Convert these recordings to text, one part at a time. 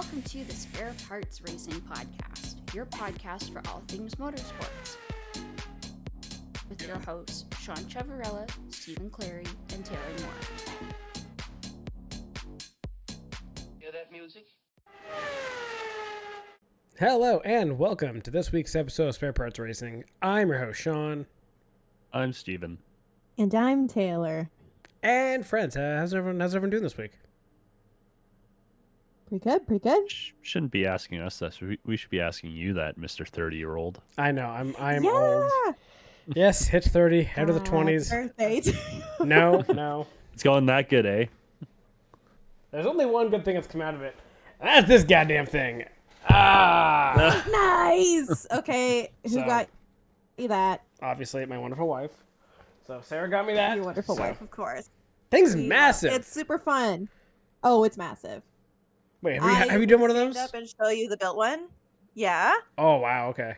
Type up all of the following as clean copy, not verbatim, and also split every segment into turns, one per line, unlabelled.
Welcome to the Spare Parts Racing Podcast, your podcast for all things motorsports. With your hosts, Sean Chavarella, Stephen Clary, and Taylor Moore.
Hear that music?
Hello and welcome to this week's episode of Spare Parts Racing. I'm your host, Sean.
I'm Steven.
And I'm Taylor.
And friends, how's everyone doing this week?
Pretty good.
Shouldn't be asking us this. We should be asking you that, Mr. 30-year-old.
I know, I'm old. Yes, hit 30, out of the 20s.
Birthday.
No.
It's going that good, eh?
There's only one good thing that's come out of it. And that's this goddamn thing. Ah!
Nice. Okay, who
So-
got you that?
Obviously, my wonderful wife. So Sarah got me that.
Your wonderful
So,
wife, of course.
Thing's massive.
It's super fun. Oh, it's massive.
Wait, have you done one of those?
Stand up and show you the built one. Yeah.
Oh, wow, okay.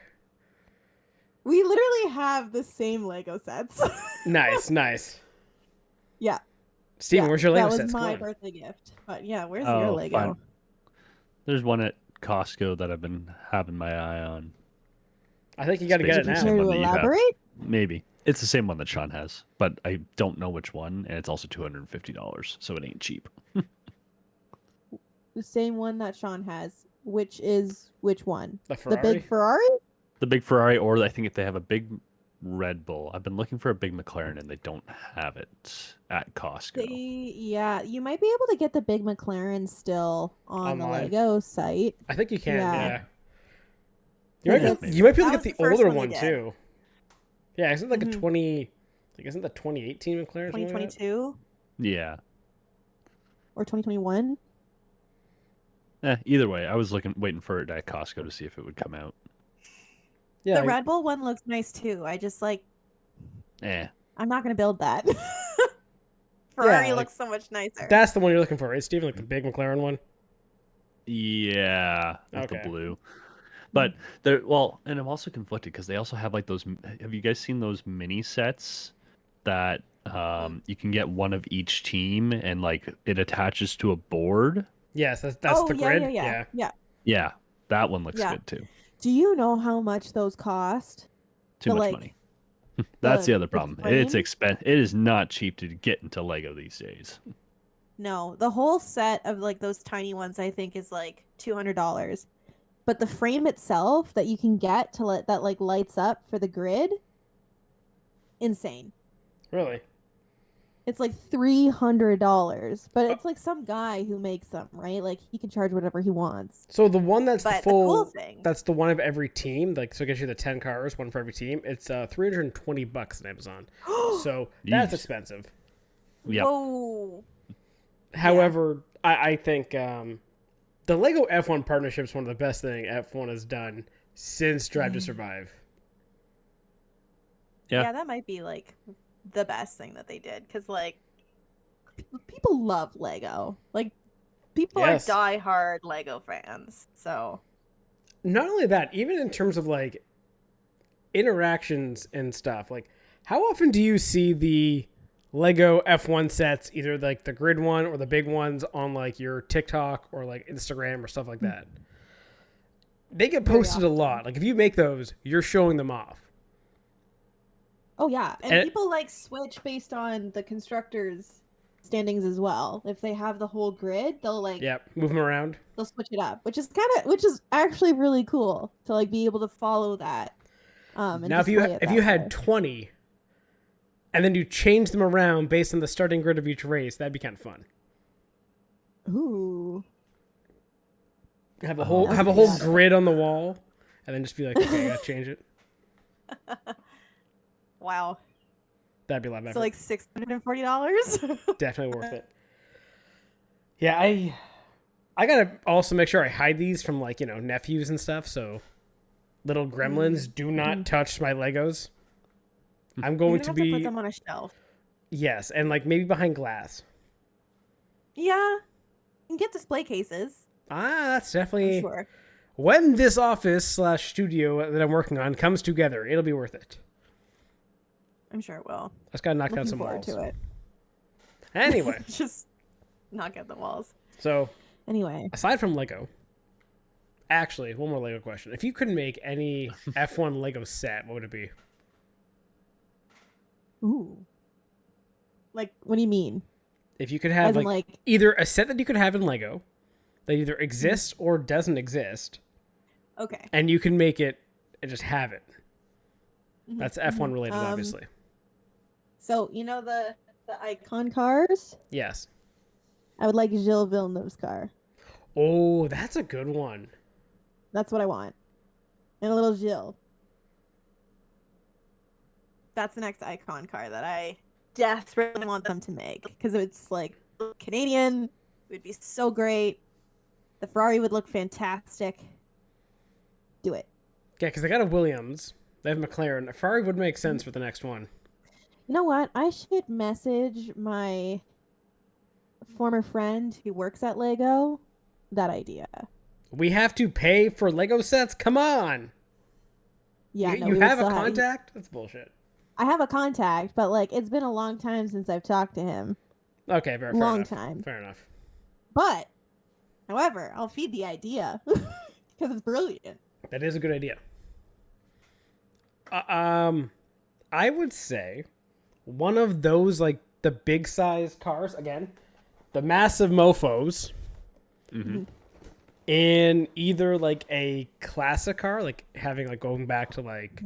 We literally have the same Lego sets.
Nice.
Yeah.
Steven,
Yeah,
where's your Lego
That
sets?
was
Come
my
on.
birthday gift. But yeah, where's your Lego?
Fine. There's one at Costco that I've been having my eye on.
I think you got to get it
Basically
now.
Care to
one that you have.
elaborate?
Maybe. It's the same one that Sean has, but I don't know which one, and it's also $250, so it ain't cheap.
The same one that Sean has. Which one?
The
The
Ferrari?
big Ferrari?
The big Ferrari, or I think if they have a big Red Bull. I've been looking for a big McLaren, and they don't have it at Costco.
You might be able to get the big McLaren still on the
Online.
Lego site.
I think you can,
Yeah.
You
Because
might,
it's-
you might be
that
able to
was
get
the
the
first
older
one
one
they did.
too. Yeah, isn't it like
Mhm.
a 20? Like, isn't that 2018 McLaren? or something like that?
2022.
Yeah.
Or 2021.
Either way, I was waiting for it at Costco to see if it would come out.
Yeah,
The
like-
Red Bull one looks nice too. I just like.
I'm not gonna build that.
Ferrari
like,
looks so much nicer.
that's the one you're looking for, right, Steven? Like the big McLaren one.
Yeah, with
Okay.
the blue. But and I'm also conflicted because they also have like those. Have you guys seen those mini sets that you can get one of each team and like it attaches to a board?
Yes, that's
oh,
the
yeah,
grid.
yeah.
Yeah, that one looks
Yeah.
good too.
Do you know how much those cost?
Too
The,
much
like,
money. That's the other
the
problem.
frame?
It's expensive. It is not cheap to get into Lego these days.
No, the whole set of like those tiny ones I think is like $200.
But the frame itself that you can get that like lights up for the grid, insane.
Really?
It's like $300, but it's like some guy who makes them, right? Like he can charge whatever he wants.
So the one that's
But
the full,
the cool thing.
that's the one of every team. Like, so it gets you the 10 cars, one for every team. It's $320 on Amazon. So that's
Jeez.
expensive.
Yep.
Whoa.
However, I think the Lego F1 partnership is one of the best thing F1 has done since Drive to Survive.
Yeah.
Yeah, that might be like the best thing that they did because like
People love Lego. Like
people
Yes.
are diehard Lego fans. So
Not only that, even in terms of like interactions and stuff, like how often do you see the Lego F1 sets, either like the grid one or the big ones on like your TikTok or like Instagram or stuff like that? They get
Very
posted a lot. Like if you make those, you're showing them off.
Oh yeah, and
And-
people like switch based on the constructors' standings as well. If they have the whole grid, they'll like
Yep, move them around.
they'll switch it up, which is actually really cool to like be able to follow that. And
Now if you
display it
if
that
you had
way.
20 and then you change them around based on the starting grid of each race, that'd be kind of fun.
Ooh,
Have a
Oh,
whole
that'd be
whole
bad.
grid on the wall and then just be like, okay, I gotta change it.
wow.
That'd be a lot better.
So like $640.
Definitely worth it. Yeah, I gotta also make sure I hide these from like, nephews and stuff, so little gremlins do not touch my Legos. I'm
You're
going
gonna
to
have
be
to put them on a shelf.
yes, and like maybe behind glass.
Yeah. You can get display cases.
That's
I'm
definitely
sure.
when this office/studio that I'm working on comes together, it'll be worth it.
I'm sure it will.
I just gotta knock down
looking
some
forward
walls.
to it.
Anyway,
Just knock at the walls.
so
Anyway,
aside from Lego, Actually, one more Lego question. If you could make any F1 Lego set, what would it be?
Ooh. Like, what do you mean?
If you could have
As in,
like
like,
either a set that you could have in Lego that either exists or doesn't exist,
Okay.
and you can make it and just have it.
Mhm,
That's F1
mhm.
related, obviously.
So, you know the icon cars?
Yes.
I would like Gilles Villeneuve's car.
Oh, that's a good one.
That's what I want. And a little Gilles.
That's the next icon car that I desperately want them to make because it's like Canadian. It would be so great. The Ferrari would look fantastic.
Do it.
Yeah, because they got a Williams. They have McLaren. A Ferrari would make sense for the next one.
You know what? I should message my former friend who works at Lego that idea.
We have to pay for Lego sets? Come on!
Yeah,
you
no, we would
have a
still
contact? That's bullshit.
I have a contact, but like it's been a long time since I've talked to him.
Okay, fair
Long
enough.
time.
Fair enough.
But, however, I'll feed the idea because it's brilliant.
That is a good idea. I would say one of those, like, the big size cars, again, the massive mofos, in either, like, a classic car, like, having, like, going back to, like,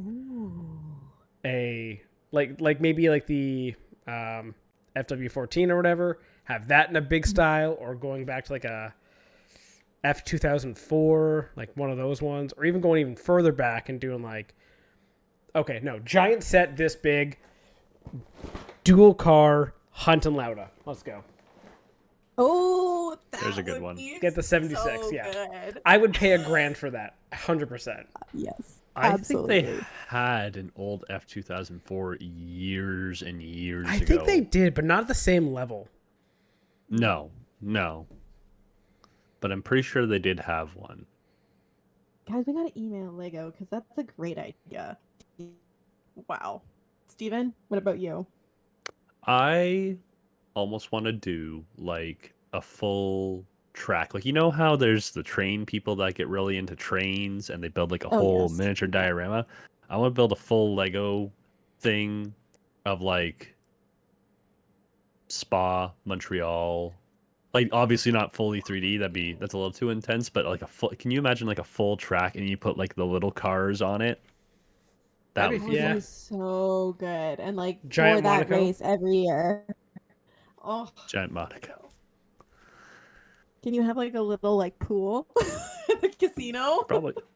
a, like maybe, like, the FW14 or whatever, have that in a big style, or going back to, like, a F2004, like, one of those ones, or even going even further back and doing, like, okay, no, giant set this big, dual car, Hunt and Lauda. Let's go.
Oh,
There's a good one.
Get the 76,
so
yeah.
good.
I would pay $1,000 for that, 100%.
Yes.
I
absolutely.
think they had an old F2004 years and years ago.
I think they did, but not at the same level.
No. But I'm pretty sure they did have one.
Guys, we gotta email Lego because that's a great idea.
Wow.
Steven, what about you?
I almost want to do like a full track. Like, you know how there's the train people that get really into trains and they build like a whole
yes.
miniature diorama? I want to build a full Lego thing of like Spa, Montreal. Like, obviously not fully 3D. That's a little too intense, but like a full, can you imagine like a full track and you put like the little cars on it? That
That'd
would
be-
be
yeah.
That was so good. And like
Giant
for that
Monaco?
race every year. Oh,
Giant Monaco.
can you have like a little like pool
At the casino.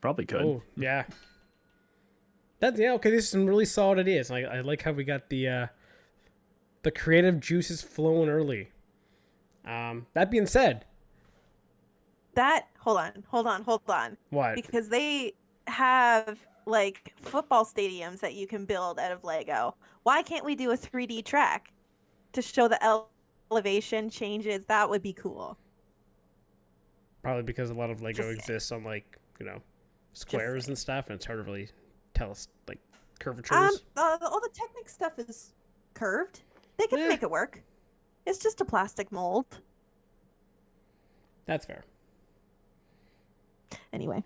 Probably could.
Oh, yeah. That's, yeah, okay, these are some really solid ideas. I like how we got the creative juices flowing early. That being said,
Hold on.
what?
Because they have like football stadiums that you can build out of Lego. Why can't we do a 3D track to show the elevation changes? That would be cool.
Probably because a lot of Lego
Just-
exists on, like, you know, squares and stuff, and it's hard to really tell us, like, curvatures.
All the Technic stuff is curved. They can
Yeah.
make it work. It's just a plastic mold.
That's fair.
anyway.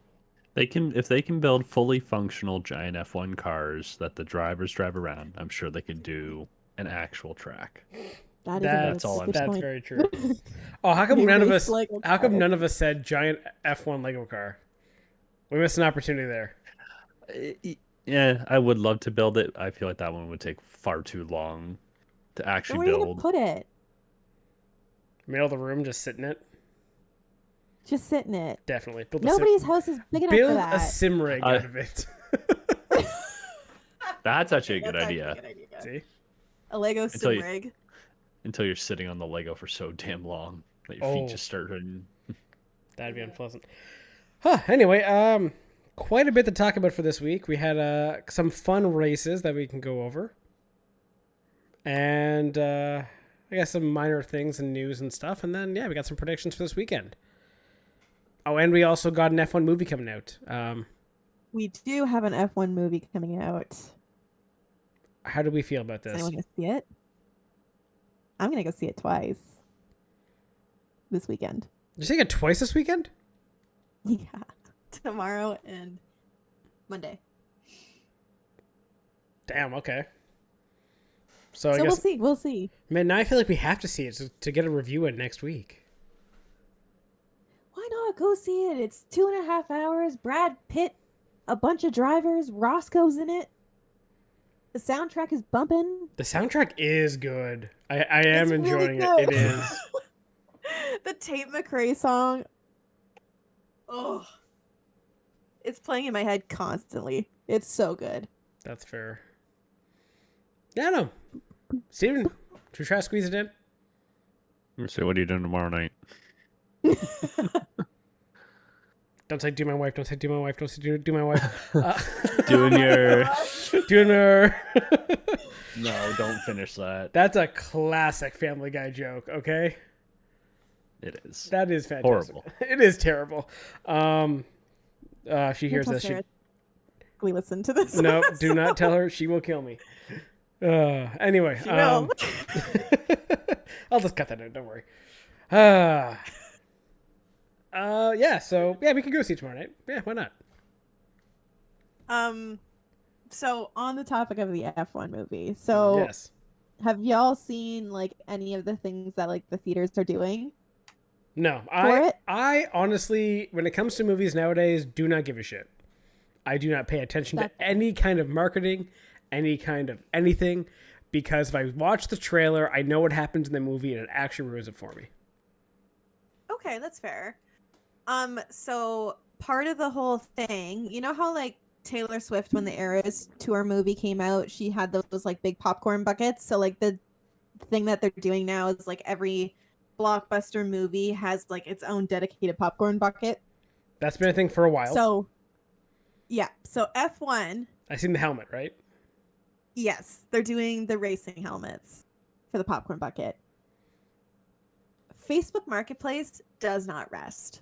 If they can build fully functional giant F1 cars that the drivers drive around, I'm sure they could do an actual track.
That is
That's
all I'm
good
That's
point.
very true. Oh, how come
They
none of
race
us?
Lego
How come
cars.
none of us said giant F1 Lego car? We missed an opportunity there.
Yeah, I would love to build it. I feel like that one would take far too long to
Where
actually
are you gonna
build.
put it?
Middle of the room, just sit in it.
Just sit in it.
Definitely build
Nobody's house is big enough for
build a
that.
sim rig out of it.
That's actually a good
That's actually
idea.
a good idea.
See,
A Lego
Until
sim
you-
rig.
Until you're sitting on the Lego for so damn long that your
Oh.
feet just start hurting.
that'd be unpleasant. Huh. Anyway, quite a bit to talk about for this week. We had some fun races that we can go over, and I guess some minor things and news and stuff. And then we got some predictions for this weekend. Oh, and we also got an F1 movie coming out.
We do have an F1 movie coming out.
How do we feel about
Is
this?
anyone gonna see it? I'm gonna go see it twice this weekend.
Did you see it twice this weekend?
Yeah. tomorrow and Monday.
Damn. Okay. So I
So
guess
we'll see.
man, now I feel like we have to see it to get a review in next week.
Why not go see it? It's 2.5 hours. Brad Pitt, a bunch of drivers. Roscoe's in it. The soundtrack is bumping.
The soundtrack is good. I am
It's really
enjoying it.
good.
It is.
The Tate McRae song. Oh, it's playing in my head constantly. It's so good.
That's fair. Yeah, no. Steven, should we try to squeeze it in?
So what are you doing tomorrow night?
Don't say do my wife. Don't say do my wife. Don't say do my wife.
Doing your...
Doing her.
No, don't finish that.
That's a classic Family Guy joke. Okay,
It is.
that is fantastic.
Horrible.
It is terrible. She hears that.
We listen to this.
No, do not tell her. She will kill me. Anyway,
She will.
I'll just cut that out. Don't worry. Yeah. So yeah, we can go see it tomorrow night. Yeah, why not?
So on the topic of the F1 movie, so
Yes.
have y'all seen like any of the things that like the theaters are doing?
No,
For it?
I honestly, when it comes to movies nowadays, do not give a shit. I do not pay attention to any kind of marketing, any kind of anything, because if I watch the trailer, I know what happens in the movie, and it actually ruins it for me.
Okay, that's fair. So part of the whole thing, you know how like Taylor Swift, when the Eras Tour movie came out, she had those like big popcorn buckets. So like the thing that they're doing now is like every blockbuster movie has like its own dedicated popcorn bucket.
That's been a thing for a while.
So yeah, so F1,
I seen the helmet, right?
yes, they're doing the racing helmets for the popcorn bucket. Facebook Marketplace does not rest.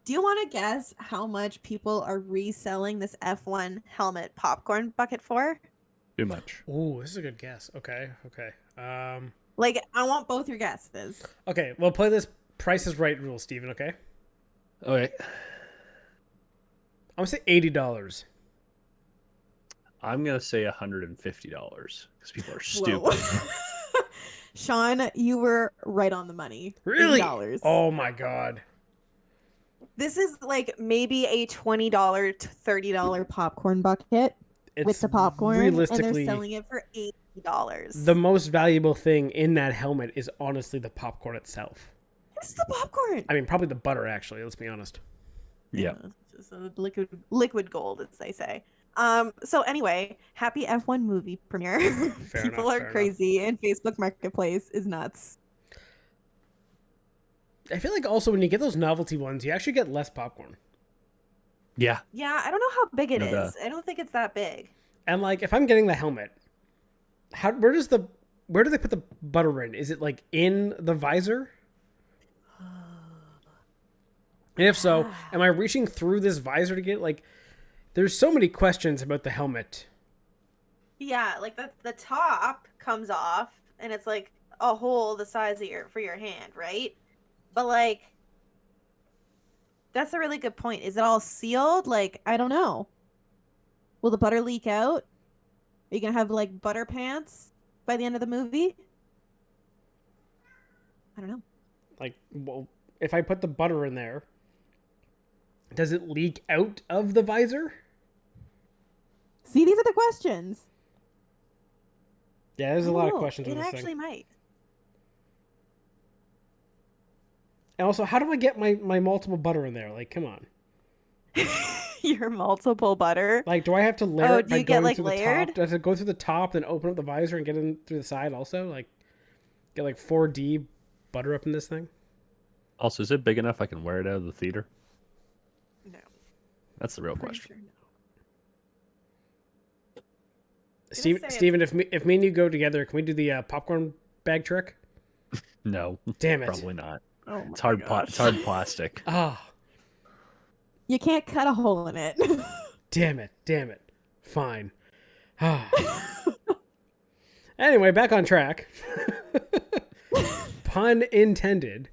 Do you want to guess how much people are reselling this F1 helmet popcorn bucket for?
Too much.
Ooh, this is a good guess. Okay.
Like, I want both your guesses.
Okay, we'll play this Price is Right rule, Steven, okay?
Okay.
I'm gonna say $80.
I'm going to say $150 because people are stupid.
Whoa. Sean, you were right on the money.
Really?
$80.
Oh my god.
This is like maybe a $20 to $30 popcorn bucket
It's
with the popcorn, and
realistically
they're selling it for $80.
the most valuable thing in that helmet is honestly the popcorn itself.
It's the popcorn.
I mean, probably the butter, actually. Let's be honest.
Yeah.
Just a liquid gold, as they say. So anyway, happy F1 movie premiere. People are crazy, and Facebook Marketplace is nuts.
I feel like also when you get those novelty ones, you actually get less popcorn.
Yeah.
Yeah, I don't know how big it
No
is.
doubt.
I don't think it's that big.
And like, if I'm getting the helmet, where do they put the butter in? Is it like in the visor? And if so, am I reaching through this visor to get like? There's so many questions about the helmet.
Yeah, like the top comes off, and it's like a hole the size of for your hand, right? But like, that's a really good point. Is it all sealed? Like,
I don't know. Will the butter leak out? Are you gonna have like butter pants by the end of the movie?
I don't know.
Like, well, if I put the butter in there, does it leak out of the visor?
See, these are the questions.
Yeah, there's a
I
lot
don't
of
know.
questions
It
on this
actually
thing.
might.
And also, how do I get my multiple butter in there? Like, come on.
Your multiple butter.
Like, do I have to layer
Oh,
it
do
by
you get,
going
like,
through the
layered?
top? Do I have to go through the top, then open up the visor and get in through the side also? Like, get like 4D butter up in this thing?
Also, is it big enough I can wear it out of the theater?
No.
That's the real
Pretty
question.
sure no.
Steve,
say it's-
Steven, if me and you go together, can we do the popcorn bag trick?
No.
Damn it.
Probably not.
Oh my
It's hard.
gosh.
It's hard plastic.
Ah,
You can't cut a hole in it.
damn it. Fine. Anyway, back on track. Pun intended.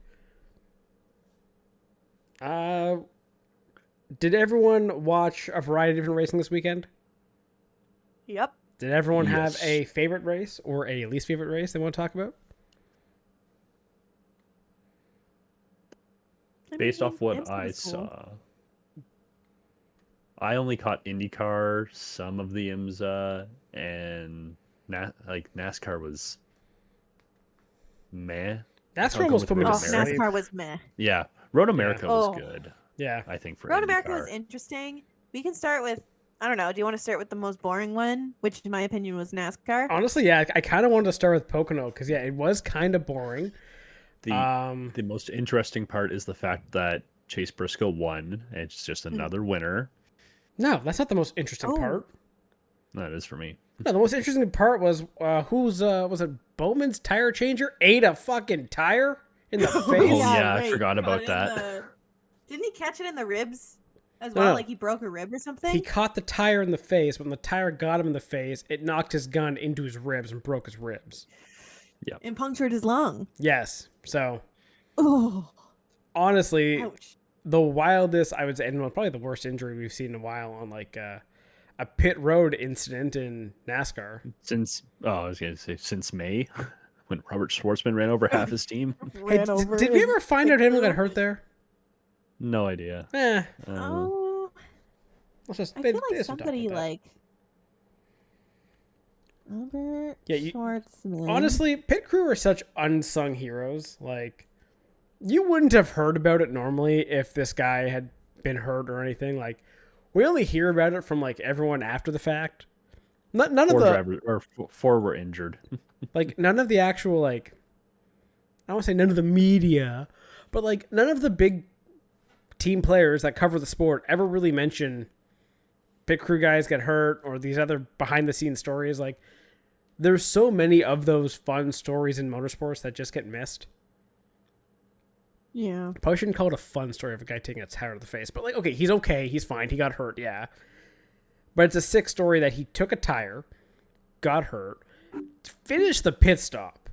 did everyone watch a variety of different racing this weekend?
Yep.
Did everyone have
Yes.
a favorite race or a least favorite race they want to talk about?
Based off what
Imsa
I
was cool.
saw, I only caught IndyCar, some of the Imsa, and NASCAR was meh.
That's
I'll go
almost
with
put me
Road
to
Oh,
America.
sleep.
NASCAR was meh.
Yeah, Road America was
Oh.
good.
Yeah.
I think for
Road America
IndyCar.
was interesting. We can start with, I don't know. Do you want to start with the most boring one, which in my opinion was NASCAR?
Honestly, yeah, I kind of wanted to start with Pocono because, yeah, it was kind of boring.
The most interesting part is the fact that Chase Briscoe won. It's just another winner.
No, that's not the most interesting
Oh.
part.
That is for me.
No, the most interesting part was was it Bowman's tire changer ate a fucking tire in the face?
Oh, yeah, I
right.
forgot
Got
about
it in
that.
Didn't he catch it in the ribs as
No,
well?
no.
Like he broke a rib or something?
He caught the tire in the face. When the tire got him in the face, it knocked his gun into his ribs and broke his ribs.
And punctured his lung.
Yes. So
Oh,
honestly,
Ouch.
the wildest I would say, and probably the worst injury we've seen in a while on like a pit road incident in NASCAR.
I was gonna say since May, when Robert Schwartzman ran over half his team.
Hey,
ran over.
did we
his
ever find out anyone
picture.
got hurt there?
No idea.
Oh,
Let's just
I
they-
feel
they
like
just don't talk
somebody
about that.
like Robert
Yeah, you-
Schwartzman.
Honestly, pit crew are such unsung heroes. Like, you wouldn't have heard about it normally if this guy had been hurt or anything. Like, we only hear about it from like everyone after the fact. None of
Four
the
drivers or four were injured.
like none of the actual like I don't want to say none of the media, but like none of the big team players that cover the sport ever really mention pit crew guys get hurt or these other behind the scenes stories. Like, there's so many of those fun stories in motorsports that just get missed.
Yeah.
Probably shouldn't call it a fun story of a guy taking a tire to the face, but like, okay, he's fine, he got hurt, yeah. But it's a sick story that he took a tire, got hurt, finished the pit stop,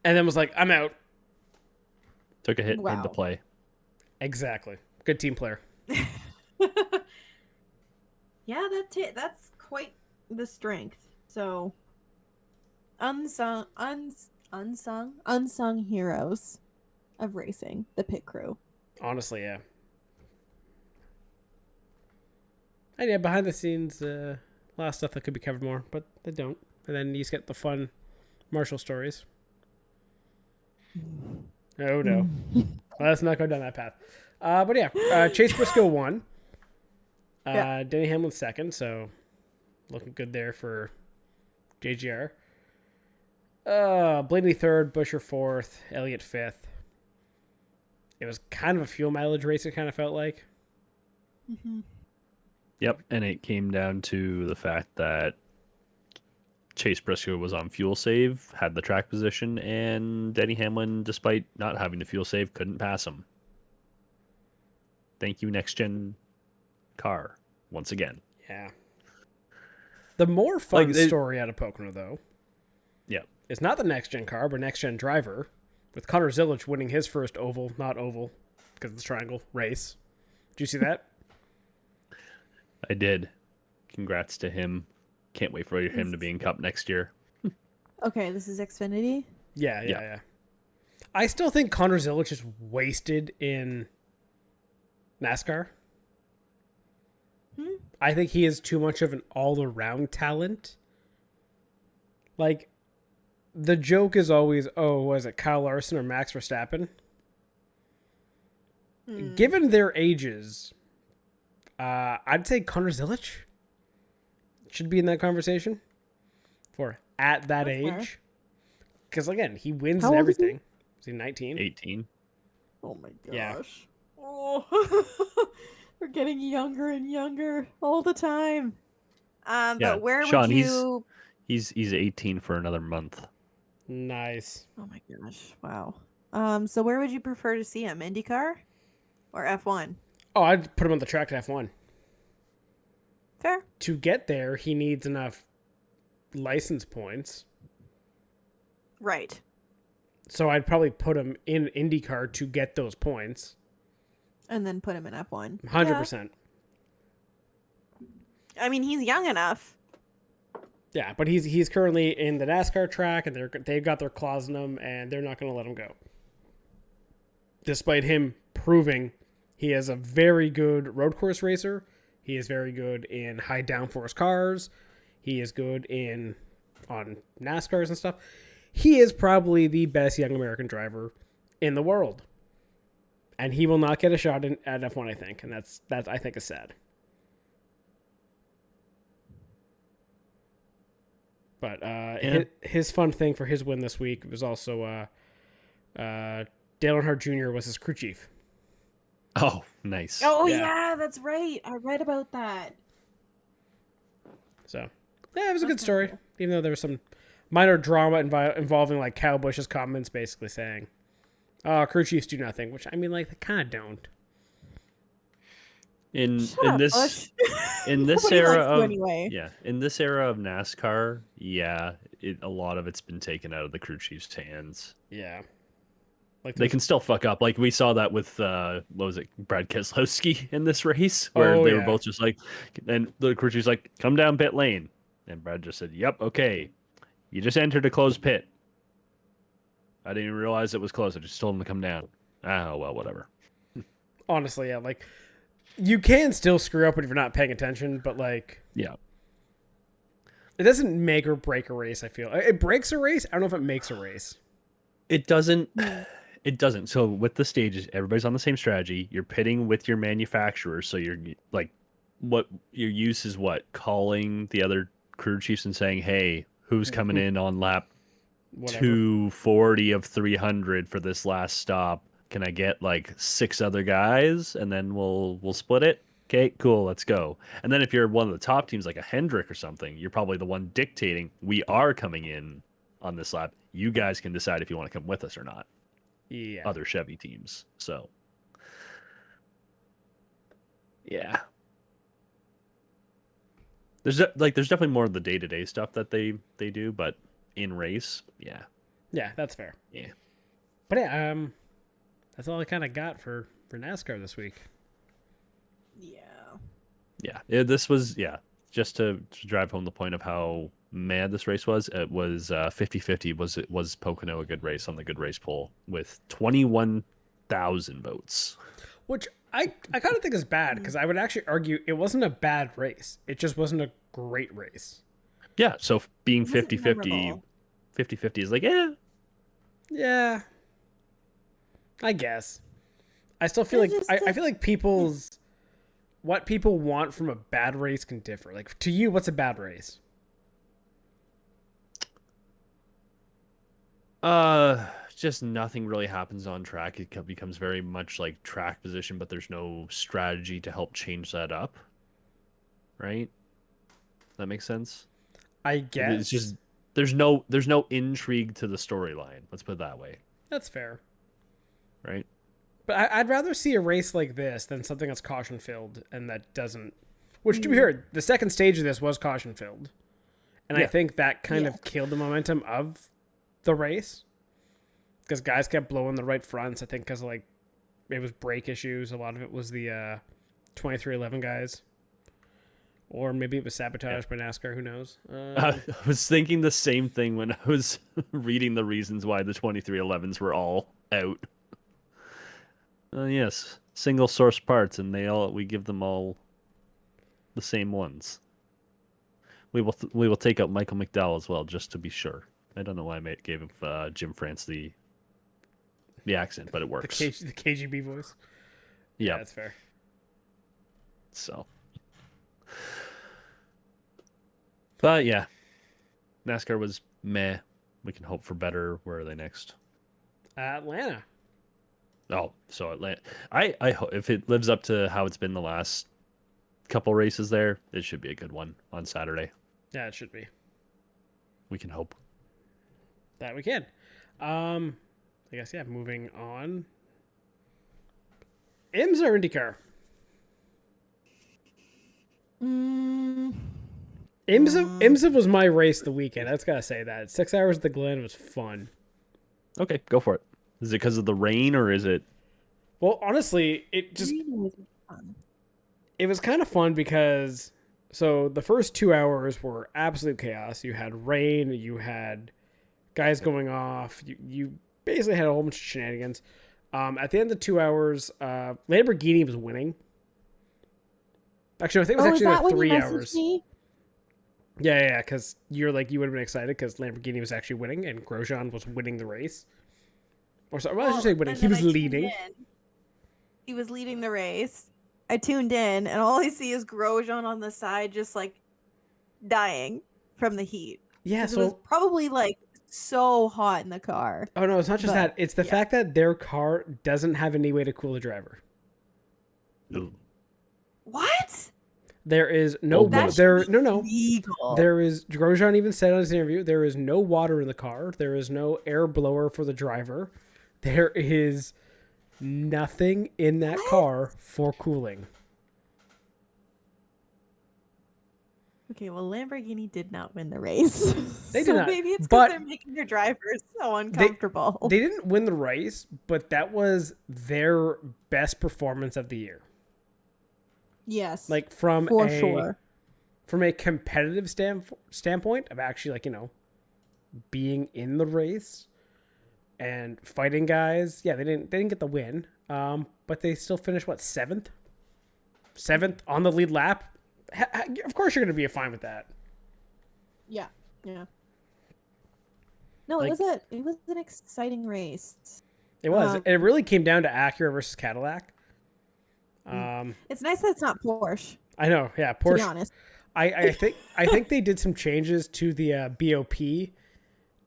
and then was like, I'm out.
Took a hit
Wow.
into play.
Exactly. Good team player.
Yeah, that's quite the strength. So, unsung heroes of racing, the pit crew.
Honestly, yeah. And yeah, behind the scenes, a lot of stuff that could be covered more, but they don't. And then you just get the fun Marshall stories. Oh no. Let's not go down that path. But yeah, Chase Briscoe won.
Yeah.
Denny Hamlin second, so looking good there for JGR. Blaney third, Busher fourth, Elliott fifth. It was kind of a fuel mileage race, it kind of felt like.
Mm-hmm.
Yep, and it came down to the fact that Chase Briscoe was on fuel save, had the track position, and Denny Hamlin, despite not having the fuel save, couldn't pass him. Thank you, next gen car, once again.
Yeah. The more fun
Like,
story out of Pocono, though,
Yeah.
is not the next gen car, but next gen driver, with Connor Zilic winning his first oval, not oval, because of the triangle, race. Did you see that?
I did. Congrats to him. Can't wait for him to be in Cup next year.
Okay, this is Xfinity.
Yeah. I still think Connor Zilic is wasted in NASCAR. I think he is too much of an all-around talent. Like, the joke is always, oh, was it Kyle Larson or Max Verstappen? Given their ages, I'd say Connor Zilic should be in that conversation for at that
That's fair.
age. Because, again, he wins
How
in
old is he?
everything. Is he 19?
18.
Oh my gosh.
Yeah.
Oh. We're getting younger and younger all the time.
Yeah,
but where
Sean,
would you?
He's 18 for another month.
Nice.
Oh my gosh. Wow.
So where would you prefer to see him? IndyCar or F1?
Oh, I'd put him on the track to F1.
Fair.
To get there, he needs enough license points.
Right.
So I'd probably put him in IndyCar to get those points.
And then put him in F1.
100%.
I mean, he's young enough.
Yeah, but he's currently in the NASCAR track, and they've got their claws in him, and they're not going to let him go. Despite him proving he is a very good road course racer, he is very good in high downforce cars, he is good on NASCARs and stuff. He is probably the best young American driver in the world, and he will not get a shot at F1, I think, and that I think is sad. But his fun thing for his win this week was also Dale Earnhardt Jr. was his crew chief.
Oh, nice.
Oh,
Yeah.
yeah, that's right. I read about that.
So, yeah, it was a good
That's
story,
cool.
even though there was some minor drama involving like Kyle Busch's comments basically saying, "Oh, crew chiefs do nothing," which I mean, like, they kind of don't.
In
up,
this
Busch.
in this
Nobody
era
likes you
of
anyway.
in this era of NASCAR, a lot of it's been taken out of the crew chief's hands.
Yeah, like
They can still fuck up. Like we saw that with what was it, Brad Keselowski in this race, where
Oh,
they were
yeah.
both just like, and the crew chief's like, "Come down pit lane," and Brad just said, "Yep, okay. You just entered a closed pit. I didn't even realize it was closed. I just told him to come down." Oh well, whatever.
honestly, yeah, like you can still screw up if you're not paying attention, but like
Yeah.
it doesn't make or break a race. I feel it breaks a race. I don't know if it makes a race.
It doesn't. It doesn't. So with the stages, everybody's on the same strategy. You're pitting with your manufacturer, so you're like, what your use is what calling the other crew chiefs and saying, "Hey, who's coming in on lap
Whatever.
240 of 300 for this last stop? Can I get like 6 other guys, and then we'll split it? Okay, cool, let's go." And then if you're one of the top teams, like a Hendrick or something, you're probably the one dictating, "We are coming in on this lap. You guys can decide if you want to come with us or not."
Yeah.
Other Chevy teams. So, yeah. There's definitely more of the day-to-day stuff that they do, but in race, yeah.
Yeah, that's fair.
Yeah.
But yeah, that's all I kind of got for NASCAR this week.
Yeah.
This was just to drive home the point of how mad this race was. It was 50-50. Was Pocono a good race on the good race poll with 21,000 votes?
Which I kind of think is bad because I would actually argue it wasn't a bad race. It just wasn't a great race.
Yeah, so being
It wasn't
50-50,
memorable.
50-50 is like, yeah.
Yeah. I guess. I still feel
It
like
just
I feel like what people want from a bad race can differ. Like to you, what's a bad race?
Just nothing really happens on track. It becomes very much like track position, but there's no strategy to help change that up. Right? That makes sense?
I guess
It's just there's no intrigue to the storyline. Let's put it that way.
that's fair.
Right?
But I'd rather see a race like this than something that's caution filled and that doesn't. Which, to be heard, the second stage of this was caution filled, and I
Yeah.
think that kind
Yeah.
of killed the momentum of the race because guys kept blowing the right fronts. I think because like it was brake issues. A lot of it was the 2311 guys, or maybe it was sabotage by NASCAR. Who knows?
I was thinking the same thing when I was reading the reasons why the 2311s were all out. Yes, single source parts, and we give them all the same ones. We will take out Michael McDowell as well, just to be sure. I don't know why I gave Jim France the accent, but it
the
works.
the KGB voice.
Yeah,
That's fair.
so. But yeah, NASCAR was meh. We can hope for better. Where are they next?
Atlanta.
Oh, so Atlanta. I hope if it lives up to how it's been the last couple races there, it should be a good one on Saturday.
Yeah, it should be.
We can hope.
That we can. I guess, yeah, moving on. Imsa or Indycar? Imsa was my race the weekend. I just gotta say that. 6 hours at the Glen was fun.
Okay, go for it. Is it because of the rain or is it?
Well, honestly, it was kind of fun because so the first 2 hours were absolute chaos. You had rain, you had guys going off, you basically had a whole bunch of shenanigans. At the end of 2 hours, Lamborghini was winning. Actually, I think it was actually like 3 hours. Yeah, because you would have been excited because Lamborghini was actually winning and Grosjean was winning the race. Or sorry, I should say winning. He was leading.
He was leading the race. I tuned in, and all I see is Grosjean on the side, just like dying from the heat.
Yeah,
so it was probably like so hot in the car.
Oh no, it's not just that. It's the fact that their car doesn't have any way to cool the driver.
What?
There is no
illegal.
There is Grosjean even said on his interview, there is no water in the car. There is no air blower for the driver. There is nothing in that car for cooling.
Okay, well, Lamborghini did not win the race.
They did not.
Maybe it's because they're making their drivers so uncomfortable.
They didn't win the race, but that was their best performance of the year.
Yes.
Like from
sure.
From a competitive standpoint of actually being in the race and fighting guys. Yeah, they didn't get the win. But they still finished seventh on the lead lap. Of course, you're going to be fine with that.
Yeah. No, it was an exciting race.
It was. It really came down to Acura versus Cadillac.
It's nice that it's not Porsche.
I know. Yeah, Porsche.
To be honest,
I think they did some changes to the BOP,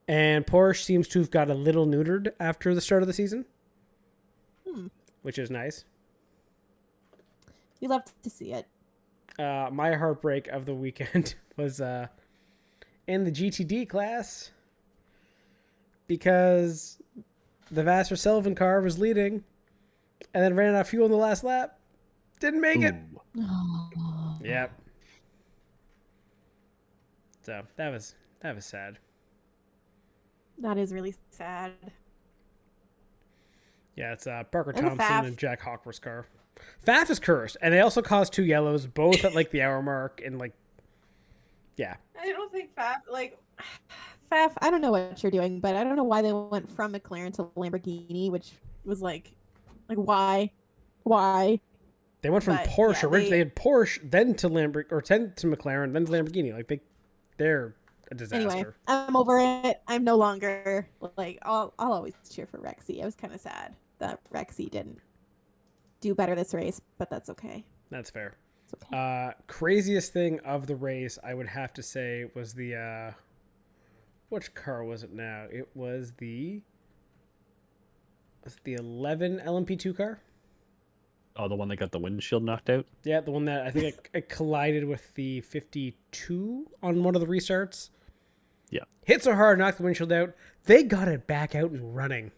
and Porsche seems to have got a little neutered after the start of the season, which is nice.
You love to see it.
My heartbreak of the weekend was in the GTD class because the Vassar Sullivan car was leading and then ran out of fuel in the last lap. Didn't make it.
Oh.
Yep. So that was sad.
That is really sad.
Yeah, it's Parker
And
Thompson and Jack Hawkworth's car. Faf is cursed, and they also caused 2 yellows, both at the hour mark, and yeah.
I don't think Faf
Faf, I don't know what you're doing, but I don't know why they went from McLaren to Lamborghini, which was like why?
They went from Porsche originally. They had Porsche, then to McLaren, then to Lamborghini. They're a disaster.
Anyway, I'm over it. I'm no longer I'll always cheer for Rexy. I was kind of sad that Rexy didn't do better this race, but that's okay.
That's fair.
It's okay.
Craziest thing of the race, I would have to say, was the which car was it now? It was the 11 LMP2 car.
Oh, the one that got the windshield knocked out?
Yeah, the one that I think it collided with the 52 on one of the restarts.
Yeah.
Hit so hard, knocked the windshield out. They got it back out and running.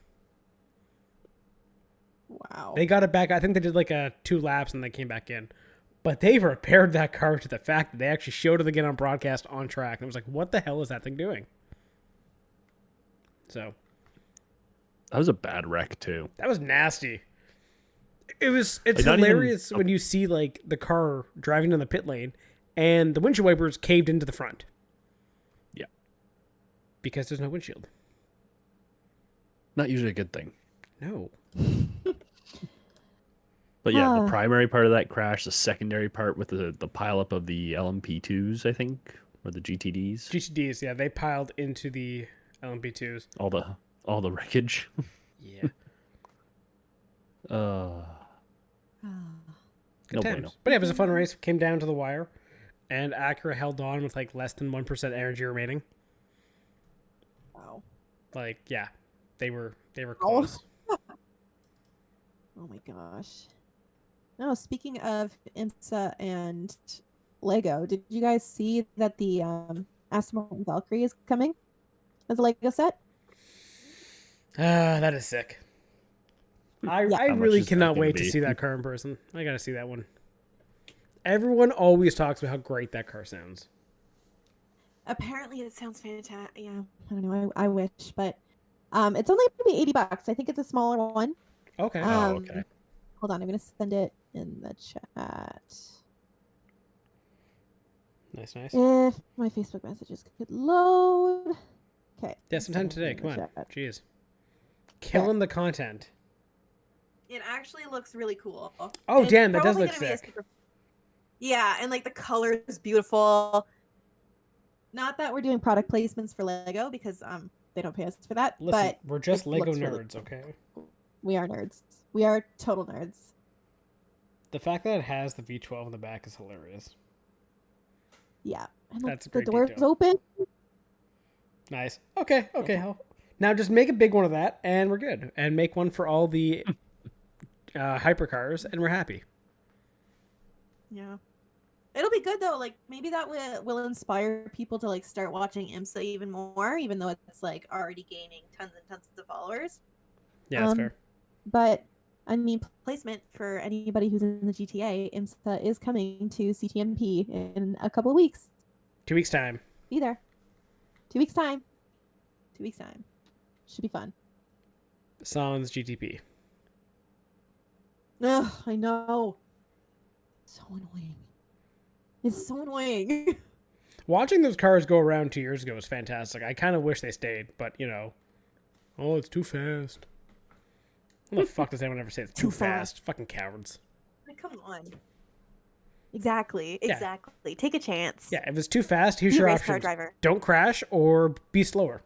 Wow.
They got it back. I think they did 2 laps and they came back in. But they repaired that car to the fact that they actually showed it again on broadcast on track. And it was like, what the hell is that thing doing? So.
That was a bad wreck, too.
That was nasty. It's hilarious when you see the car driving in the pit lane and the windshield wipers caved into the front.
Yeah.
Because there's no windshield.
Not usually a good thing.
No.
But yeah, the primary part of that crash, the secondary part with the pileup of the LMP2s, I think, or the GTDs.
GTDs, yeah, they piled into the LMP2s.
All the wreckage.
Yeah. Good times.
Bueno.
But yeah, it was a fun race. Came down to the wire, and Acura held on with less than 1% energy remaining.
Wow.
Yeah, they were close.
Oh my gosh. No, speaking of Imsa and Lego, did you guys see that the Aston Martin Valkyrie is coming as a Lego set?
That is sick. I really cannot wait to see that car in person. I gotta see that one. Everyone always talks about how great that car sounds.
Apparently, it sounds fantastic. Yeah.
I don't know. I wish, but it's only going to be $80. I think it's a smaller one.
Okay.
Okay.
Hold on, I'm gonna send it in the chat.
Nice.
If my Facebook messages could load. Okay.
Yeah, sometime
send it
today.
in
Come
the
on.
chat.
Jeez. Killing the content.
It actually looks really cool.
Oh,
It's
damn, that does
probably
look
gonna be a
sick.
super- Yeah, and like the color is beautiful.
Not that we're doing product placements for Lego because they don't pay us for that.
Listen,
but
we're just
it
Lego
looks really
nerds, okay?
We are nerds. We are total nerds.
The fact that it has the V12 in the back is hilarious.
Yeah. And
That's a
the
great
doors
detail.
open.
Nice. Okay.
Okay.
Now just make a big one of that, and we're good. And make one for all the hypercars, and we're happy.
Yeah. It'll be good though. Like maybe that will inspire people to like start watching Imsa even more, even though it's like already gaining tons and tons of followers.
Yeah, that's fair.
But I mean, placement for anybody who's in the GTA, Imsa is coming to CTMP in a couple of weeks.
2 weeks time.
Be there. 2 weeks time. 2 weeks time. Should be fun.
Sans GTP.
Ugh, I know. So annoying. It's so annoying.
Watching those cars go around 2 years ago was fantastic. I kind of wish they stayed, but oh, it's too fast. What the fuck does anyone ever say it's too fast? Fucking cowards.
Like, come on. Exactly.
Yeah.
Exactly. Take a chance.
Yeah, if it's too fast, here's
Be a
your
race car
options.
driver.
Don't crash or be slower.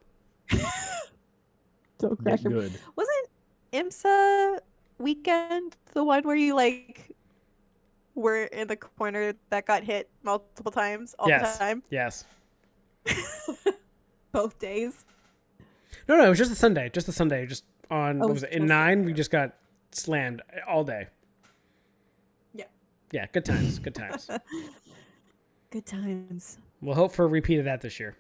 Don't crash
Get
your
good.
Wasn't IMSA weekend the one where you like were in the corner that got hit multiple times all the time?
Yes.
Both days.
No, it was just a Sunday. Just on,
Oh,
what was it? In
just
9, we just got slammed all day.
Yeah.
Yeah, good times. Good times.
Good times.
We'll hope for a repeat of that this year.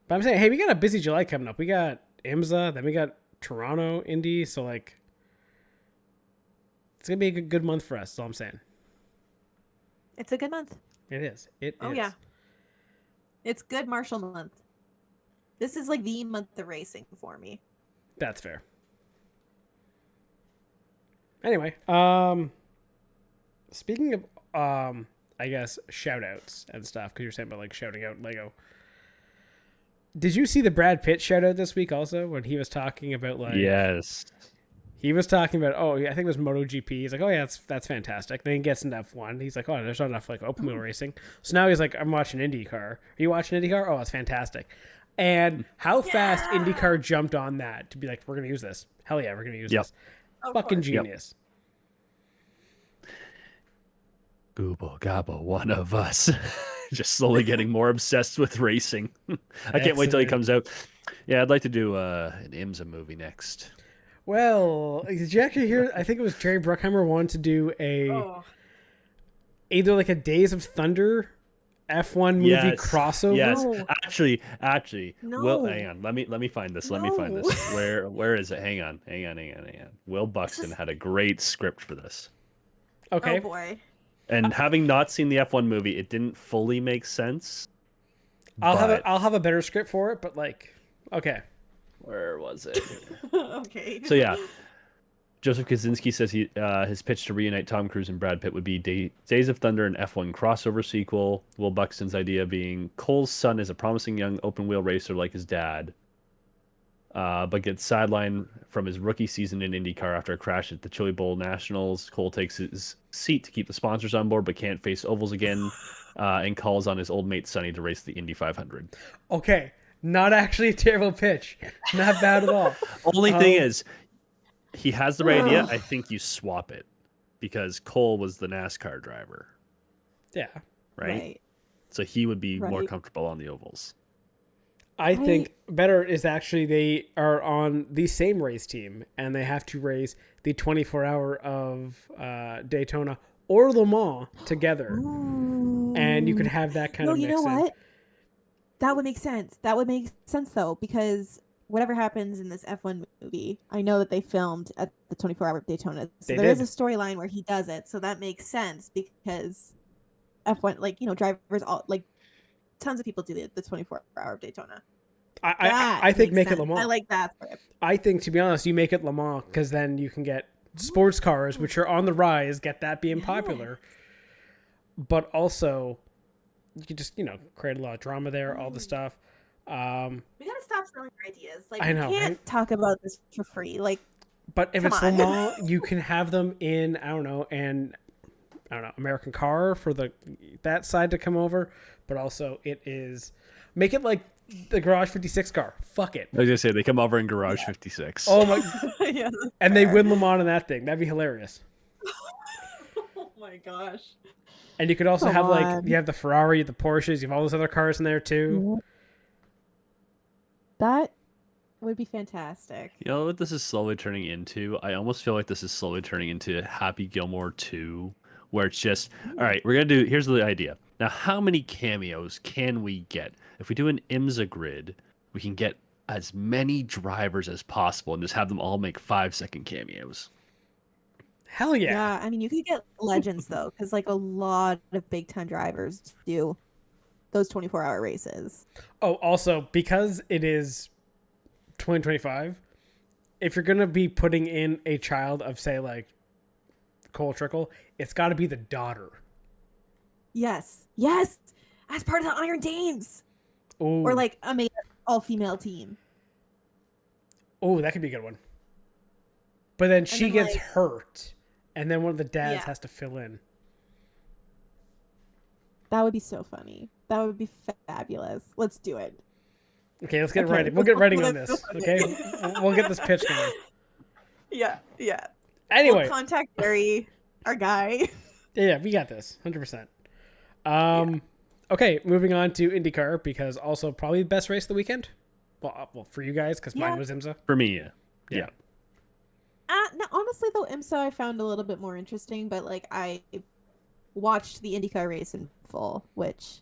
But I'm saying, hey, we got a busy July coming up. We got Imsa, then we got Toronto, Indy. So, like, it's going to be a good month for us. That's all I'm saying.
It's a good month.
It is. It
Oh,
is.
yeah. It's good Marshall month. This is like the month of racing for me.
That's fair. Anyway, speaking of, I guess, shout-outs and stuff, because you're saying about, like, shouting out Lego. Did you see the Brad Pitt shout-out this week also, when he was talking about, like...
Yes.
He was talking about, I think it was MotoGP. He's like, oh, yeah, that's fantastic. Then he gets into F1. He's like, oh, there's not enough, like, open wheel racing. So now he's like, I'm watching IndyCar. Are you watching IndyCar? Oh, it's fantastic. And how fast IndyCar jumped on that to be like, we're going to use this. Hell yeah, we're going to use this. Fucking genius.
Goobo Gabo, one of us. Just slowly getting more obsessed with racing. I can't wait till he comes out. Yeah, I'd like to do an Imsa movie next.
Well, did you actually hear? I think it was Jerry Bruckheimer wanted to do either like a Days of Thunder F1 movie crossover.
Yes,
No.
actually.
No.
Will, hang on. Let me find this. Let me find this. Where is it? Hang on. Will Buxton had a great script for this.
Okay.
Oh boy.
And having not seen the F1 movie, it didn't fully make sense.
I'll have a better script for it, but like, okay.
Where was it?
Okay.
So yeah, Joseph Kaczynski says his pitch to reunite Tom Cruise and Brad Pitt would be Days of Thunder and F1 crossover sequel. Will Buxton's idea being Cole's son is a promising young open-wheel racer like his dad, but gets sidelined from his rookie season in IndyCar after a crash at the Chili Bowl Nationals. Cole takes his seat to keep the sponsors on board, but can't face ovals again, and calls on his old mate Sonny to race the Indy 500.
Okay. Not actually a terrible pitch. Not bad at all.
Only thing is, he has the right idea. I think you swap it because Cole was the NASCAR driver.
Yeah.
Right? So he would be more comfortable on the ovals.
I think better is actually they are on the same race team and they have to race the 24-hour of Daytona or Le Mans together.
Ooh.
And you could have that kind of mix.
You know what? That would make sense. That would make sense though, because whatever happens in this F1 movie, I know that they filmed at the 24-hour Daytona. So there is a storyline where he does it. So that makes sense because F1, like, drivers all like tons of people do the 24-hour Daytona.
I think make it Le Mans.
I like that.
I think, to be honest, you make it Le Mans because then you can get sports cars, which are on the rise, get that being popular. But also, you can just, create a lot of drama there, all the stuff.
We gotta stop selling our ideas. Like,
I know,
we can't
right?
talk about this for free. Like,
But if
come
it's
on.
Le Mans, you can have them in, American Car for that side to come over. But also, make it like the Garage 56 car. Fuck it.
I was gonna say they come over in Garage 56.
Oh my!
Yeah,
And they win Le Mans in that thing. That'd be hilarious.
oh my gosh.
And you could also
Come
have
on.
you have the Ferrari, the Porsches, you have all those other cars in there too.
That would be fantastic.
You know what this is slowly turning into? I almost feel like this is slowly turning into Happy Gilmore 2, where it's just, all right, here's the idea. Now, how many cameos can we get? If we do an Imsa grid, we can get as many drivers as possible and just have them all make 5-second cameos.
Hell yeah.
Yeah, I mean, you could get legends though, because like a lot of big time drivers do those 24-hour races.
Oh, also, because it is 2025, if you're going to be putting in a child of, say, like, Cole Trickle, it's got to be the daughter.
Yes, as part of the Iron Dames,
Ooh.
or like a all-female team.
Oh, that could be a good one. But then she
then,
gets
like-
hurt, and then one of the dads
Yeah.
has to fill in.
That would be so funny. That would be fabulous. Let's do it.
Okay, let's get
Okay,
writing. We'll get writing on
let's
this.
do it.
Okay, we'll get this pitch going.
Yeah.
Anyway,
We'll contact Barry, our guy.
yeah, we got this, 100%. Okay, moving on to IndyCar, because also probably the best race of the weekend. Well, for you guys, because mine
Yeah.
was IMSA.
For me, yeah.
No, honestly though, IMSA I found a little bit more interesting, but like I watched the IndyCar race in full, which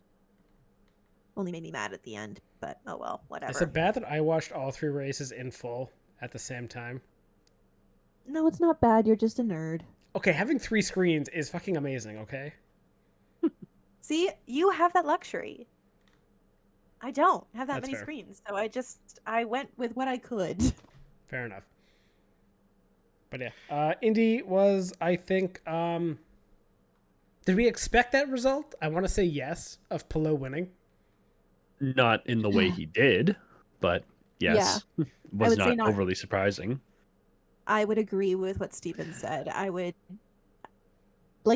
Only made me mad at the end, but oh well, whatever.
Is it bad that I watched all 3 races in full at the same time?
no, it's not bad. You're just a nerd.
Okay, having 3 screens is fucking amazing, okay?
See, you have that luxury. I don't have that
That's
many
fair.
screens, so I went with what I could.
Fair enough. But yeah, Indy was, I think, did we expect that result? I want to say yes, of Pelot winning.
Not in the way he did, but yes, was
would say
not
not.
overly surprising.
I would agree with what Steven said. I would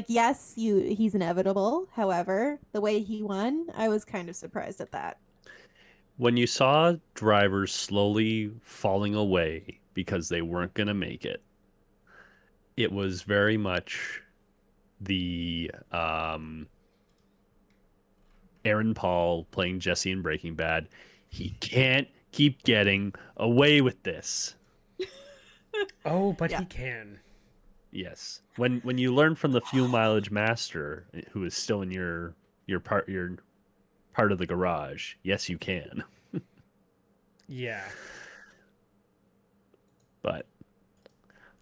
yes, he's inevitable. However, the way he won, I was kind of surprised at that.
When you saw drivers slowly falling away because they weren't going to make it, it was very much the Aaron Paul playing Jesse in Breaking Bad. He can't keep getting away with this.
Oh, but
Yeah.
he can.
Yes. When you learn from the fuel mileage master, who is still in your part of the garage, yes, you can.
Yeah.
But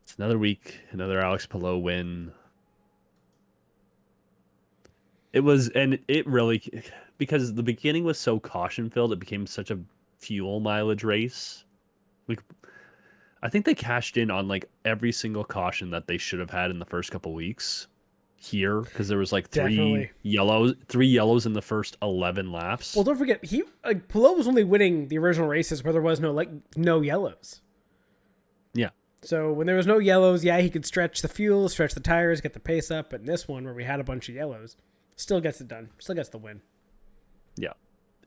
it's another week, another Alex Palou win. It was, and it really, because the beginning was so caution filled, it became such a fuel mileage race. I think they cashed in on like every single caution that they should have had in the first couple weeks here, because there was like
Definitely.
three yellows in the first 11 laps.
Well, don't forget, Pelot was only winning the original races where there was no yellows.
Yeah.
So when there was no yellows, yeah, he could stretch the fuel, stretch the tires, get the pace up. But in this one, where we had a bunch of yellows, still gets it done. Still gets the win.
Yeah.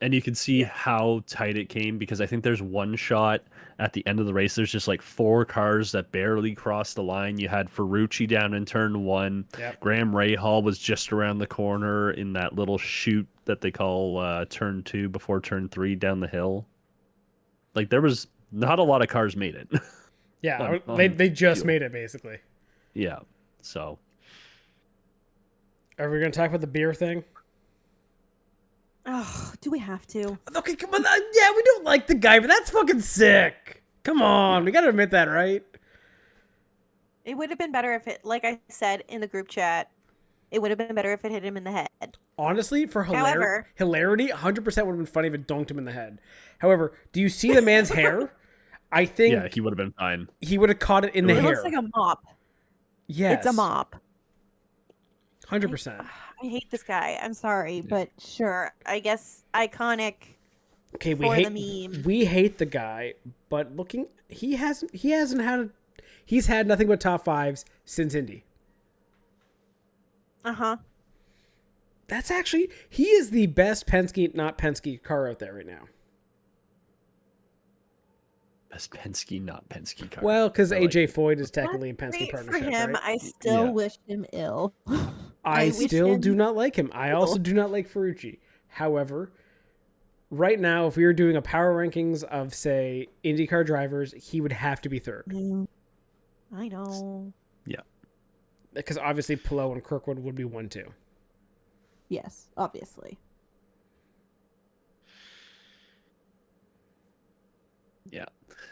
And you can see how tight it came, because I think there's one shot at the end of the race. There's just like 4 cars that barely crossed the line. You had Ferrucci down in turn 1.
Yep.
Graham Rahal was just around the corner in that little chute that they call turn 2 before turn 3 down the hill. Like, there was not a lot of cars made it.
Yeah,
On
they just
fuel.
made it, basically.
Yeah. So
Are we going to talk about the beer thing?
Oh, do we have to?
Okay, come on. Yeah, we don't like the guy, but that's fucking sick. Come on. We got to admit that, right?
It would have been better if it, like I said in the group chat, It would have been better if it hit him in the head.
Honestly, for
However-
hilarity, 100% would have been funny if it dunked him in the head. However, do you see the man's hair? I think
Yeah, he would have been fine.
he would have caught it in the
It
hair.
looks like a mop.
Yes.
It's a mop.
100%.
I hate this guy. I'm sorry, but sure. I guess iconic.
Okay,
for the meme.
we hate the guy, but he's had nothing but top fives since Indy.
Uh-huh.
That's actually, he is the best Penske, not Penske car out there right now.
Best Penske, not Penske car.
Well, because
I like
AJ
it.
Foyt is technically a
That's
Penske
great for
partnership,
him.
right?
I still
Yeah.
wish him ill.
I
wish
still
him
do not like him. I also do not like Ferrucci. However, right now, if we were doing a power rankings of, say, IndyCar drivers, he would have to be third.
I know.
Because obviously Pillow and Kirkwood would be 1-2.
Yes, obviously.
Yeah.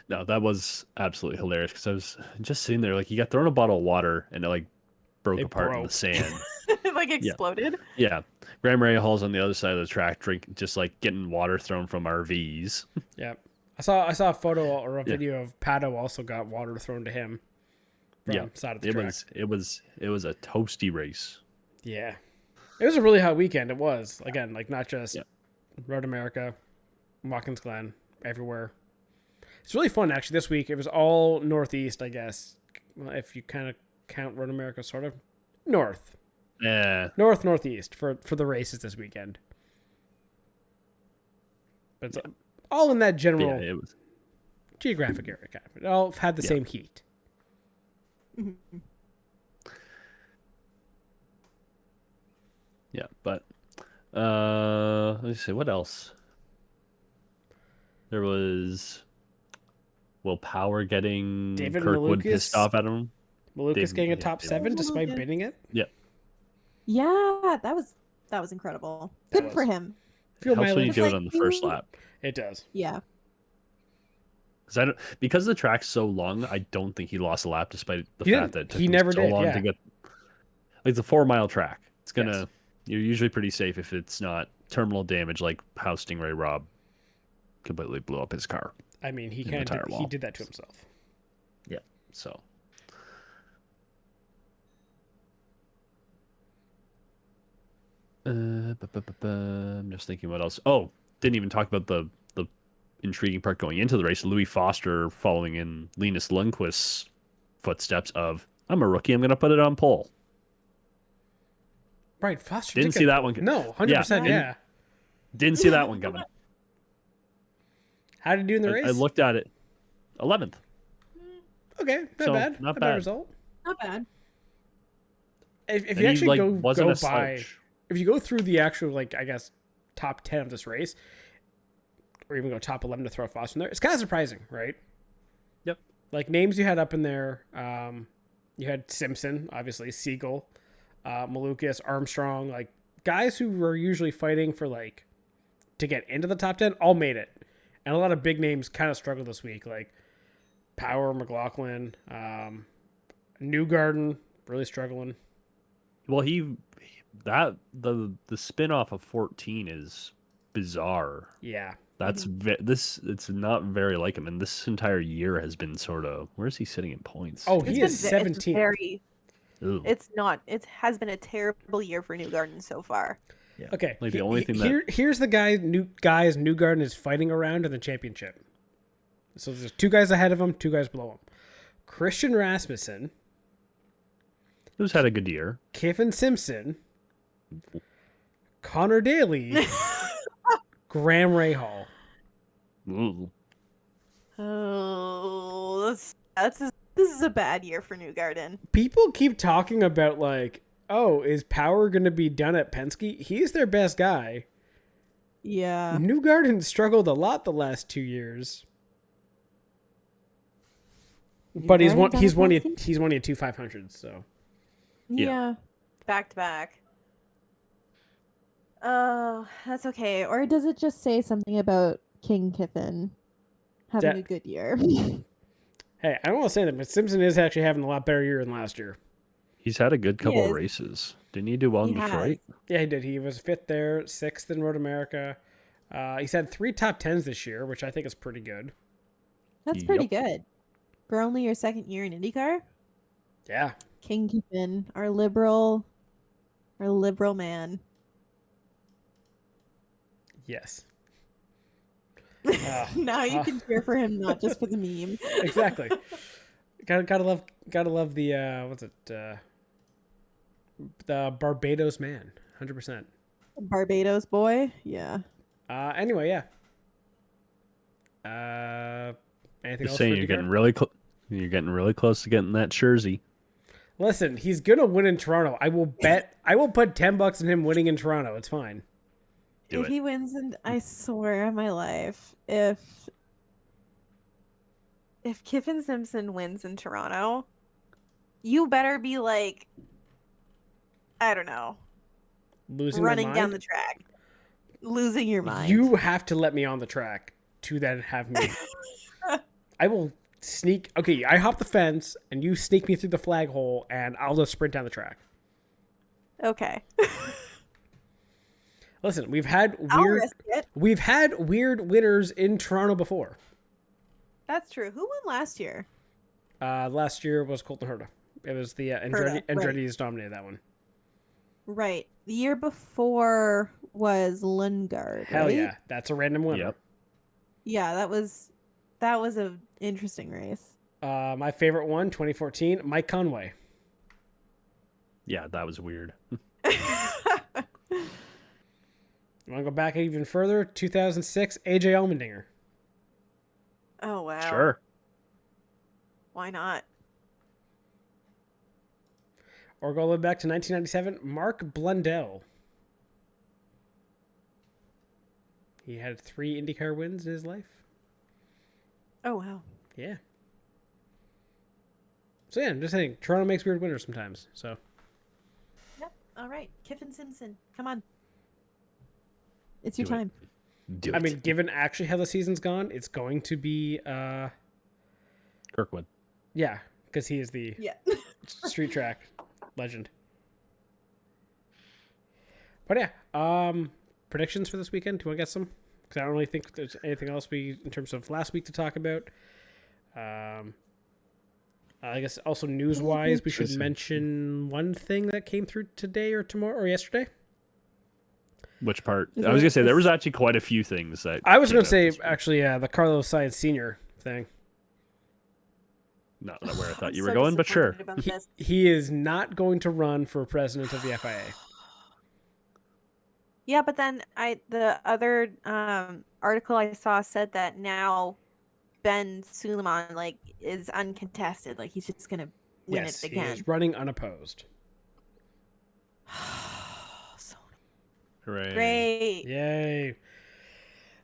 No, that was absolutely hilarious because I was just sitting there, like, he got thrown a bottle of water and it, like, broke
It
apart in
broke.
the sand.
It like exploded.
Yeah. Graham Rahall's on the other side of the track, just, like, getting water thrown from RVs.
Yeah. I saw a photo or a
Yeah.
video of Pato also got water thrown to him from side of the track.
It was a toasty race.
Yeah. It was a really hot weekend. It was. Again, like not just
Yeah.
Road America, Watkins Glen, everywhere. It's really fun actually this week. It was all northeast, I guess. Well, if you kind of count Road America sort of north.
Yeah.
Northeast for the races this weekend. But it's all in that general
Yeah, it was.
geographic area kind of. It all had the same heat.
Yeah, but let me see what else. There was Power getting
David
Kirkwood
Malukas?
pissed off at him.
Malukas
David-
getting a
yeah,
top
David-
7 despite
Malukas.
bidding it.
Yeah, that was incredible.
That
Good for
was.
him.
Fuel
Helps when you
mileage.
do
Like
it on the first
you-
lap.
It does.
Yeah.
Because the track's so long, I don't think he lost a lap despite the
He
fact
didn't.
that it took
He
him
never
so
did,
long
yeah.
to get. Like, it's a 4-mile track. It's gonna.
Yes.
You're usually pretty safe if it's not terminal damage, like how Stingray Rob completely blew up his car.
I mean, he
In the
kind
tire
of
wall.
did that to himself.
So. I'm just thinking what else. Oh, didn't even talk about the intriguing part going into the race. Louis Foster following in Linus Lundqvist's footsteps of, I'm a rookie, I'm going to put it on pole.
Right, Foster
Didn't
took
see that one.
No, 100%.
Yeah.
Yeah.
Didn't see that one coming.
How did he do in the race?
I looked at it. 11th.
Okay, not
So,
bad.
not
Not bad
bad.
result.
Not bad.
If
And
you
he,
actually
like,
go
wasn't a
by,
slouch.
if you go through the actual, like, I guess, top 10 of this race, or even go top 11 to throw Foster in there, it's kind of surprising, right?
Yep.
Like, names you had up in there, you had Simpson, obviously, Siegel, Malukas, Armstrong, like, guys who were usually fighting for, like, to get into the top 10, all made it. And a lot of big names kind of struggled this week, like Power, McLaughlin, Newgarden, really struggling.
Well, the spin-off of 14 is bizarre.
Yeah.
That's it's not very like him, and this entire year has been sort of, where's he sitting in points?
Oh, he is
It's
17.
Ooh.
It's not. It has been a terrible year for Newgarden so far.
Yeah.
Okay.
Like the only thing that
Here's the guys Newgarden is fighting around in the championship. So there's 2 guys ahead of him, 2 guys below him. Christian Rasmussen,
who's had a good year.
Kiffin Simpson, Connor Daly, Graham Rahal.
Ooh.
Oh, this is a bad year for Newgarden.
People keep talking about, like, oh, is Power going to be done at Penske? He's their best guy.
Yeah.
Newgarden struggled a lot the last 2 years. But he's won you 2 500s, so
Yeah.
Back to back. That's okay.
Or does it just say something about King Kiffin having
That-
a good year?
hey, I don't want to say that, but Simpson is actually having a lot better year than last year.
He's had a good couple of
is.
races. Didn't he do well in
He has.
Detroit?
Yeah, he did. He was 5th there, 6th in Road America. He's had 3 top 10s this year, which I think is pretty good.
That's pretty
Yep.
good. For only your second year in IndyCar,
Yeah.
King Kiffin, our liberal man.
Yes.
Now you can cheer for him, not just for the meme.
Exactly. Gotta love the what's it? The Barbados man, 100%.
Barbados boy, yeah.
Anyway, yeah. Anything
Just
else?
saying,
for
you're
IndyCar?
getting really close. You're getting really close to getting that jersey.
Listen, he's gonna win in Toronto. I will bet. I will put $10 in him winning in Toronto. It's fine.
Do
If
it.
he wins, and I swear on my life, if
Kiffin Simpson wins in Toronto, you better be like, I don't know,
Losing my
running
mind.
down the track, losing your mind.
You have to let me on the track to then have me. I will sneak. Okay, I hop the fence and you sneak me through the flag hole, and I'll just sprint down the track.
Okay.
Listen, we've had
I'll
weird.
risk it.
We've had weird winners in Toronto before.
That's true. Who won last year?
Last year was Colton Herta. It was the Andretti.
Herta, right.
Andretti's dominated that one.
right, the year before was Lundgaard.
Hell
right?
yeah, that's a random winner.
Yep.
Yeah, that was an interesting race.
My favorite one, 2014, Mike Conway.
Yeah, that was weird.
You want to go back even further? 2006, AJ Allmendinger.
Oh wow.
Sure.
Why not?
Or go all the way back to 1997, Mark Blundell. He had 3 IndyCar wins in his life.
Oh wow.
Yeah. So yeah, I'm just saying, Toronto makes weird winners sometimes. So
Yep. All right. Kiffin Simpson, come on.
It's your
Do it.
time.
Do
I
it.
mean, given actually how the season's gone, it's going to be
Kirkwood.
yeah, because he is the
Yeah.
street track legend. But yeah, predictions for this weekend. Do you want to get some? Because I don't really think there's anything else in terms of last week to talk about. I guess also news-wise, we should mention one thing that came through today or tomorrow or yesterday.
Which part?
Is
I was
it-
gonna say there
is-
was actually quite a few things that
I was
came
going to
out
say
this week.
actually the Carlos Sainz Sr. thing.
Not where I thought
I'm
you
so
were going, but sure.
disappointed about this.
He is not going to run for president of the FIA.
Yeah, but then the other article I saw said that now Ben Suleiman is uncontested. Like he's just gonna win
Yes,
it
he
again.
is running unopposed.
So
Hooray.
great.
Yay.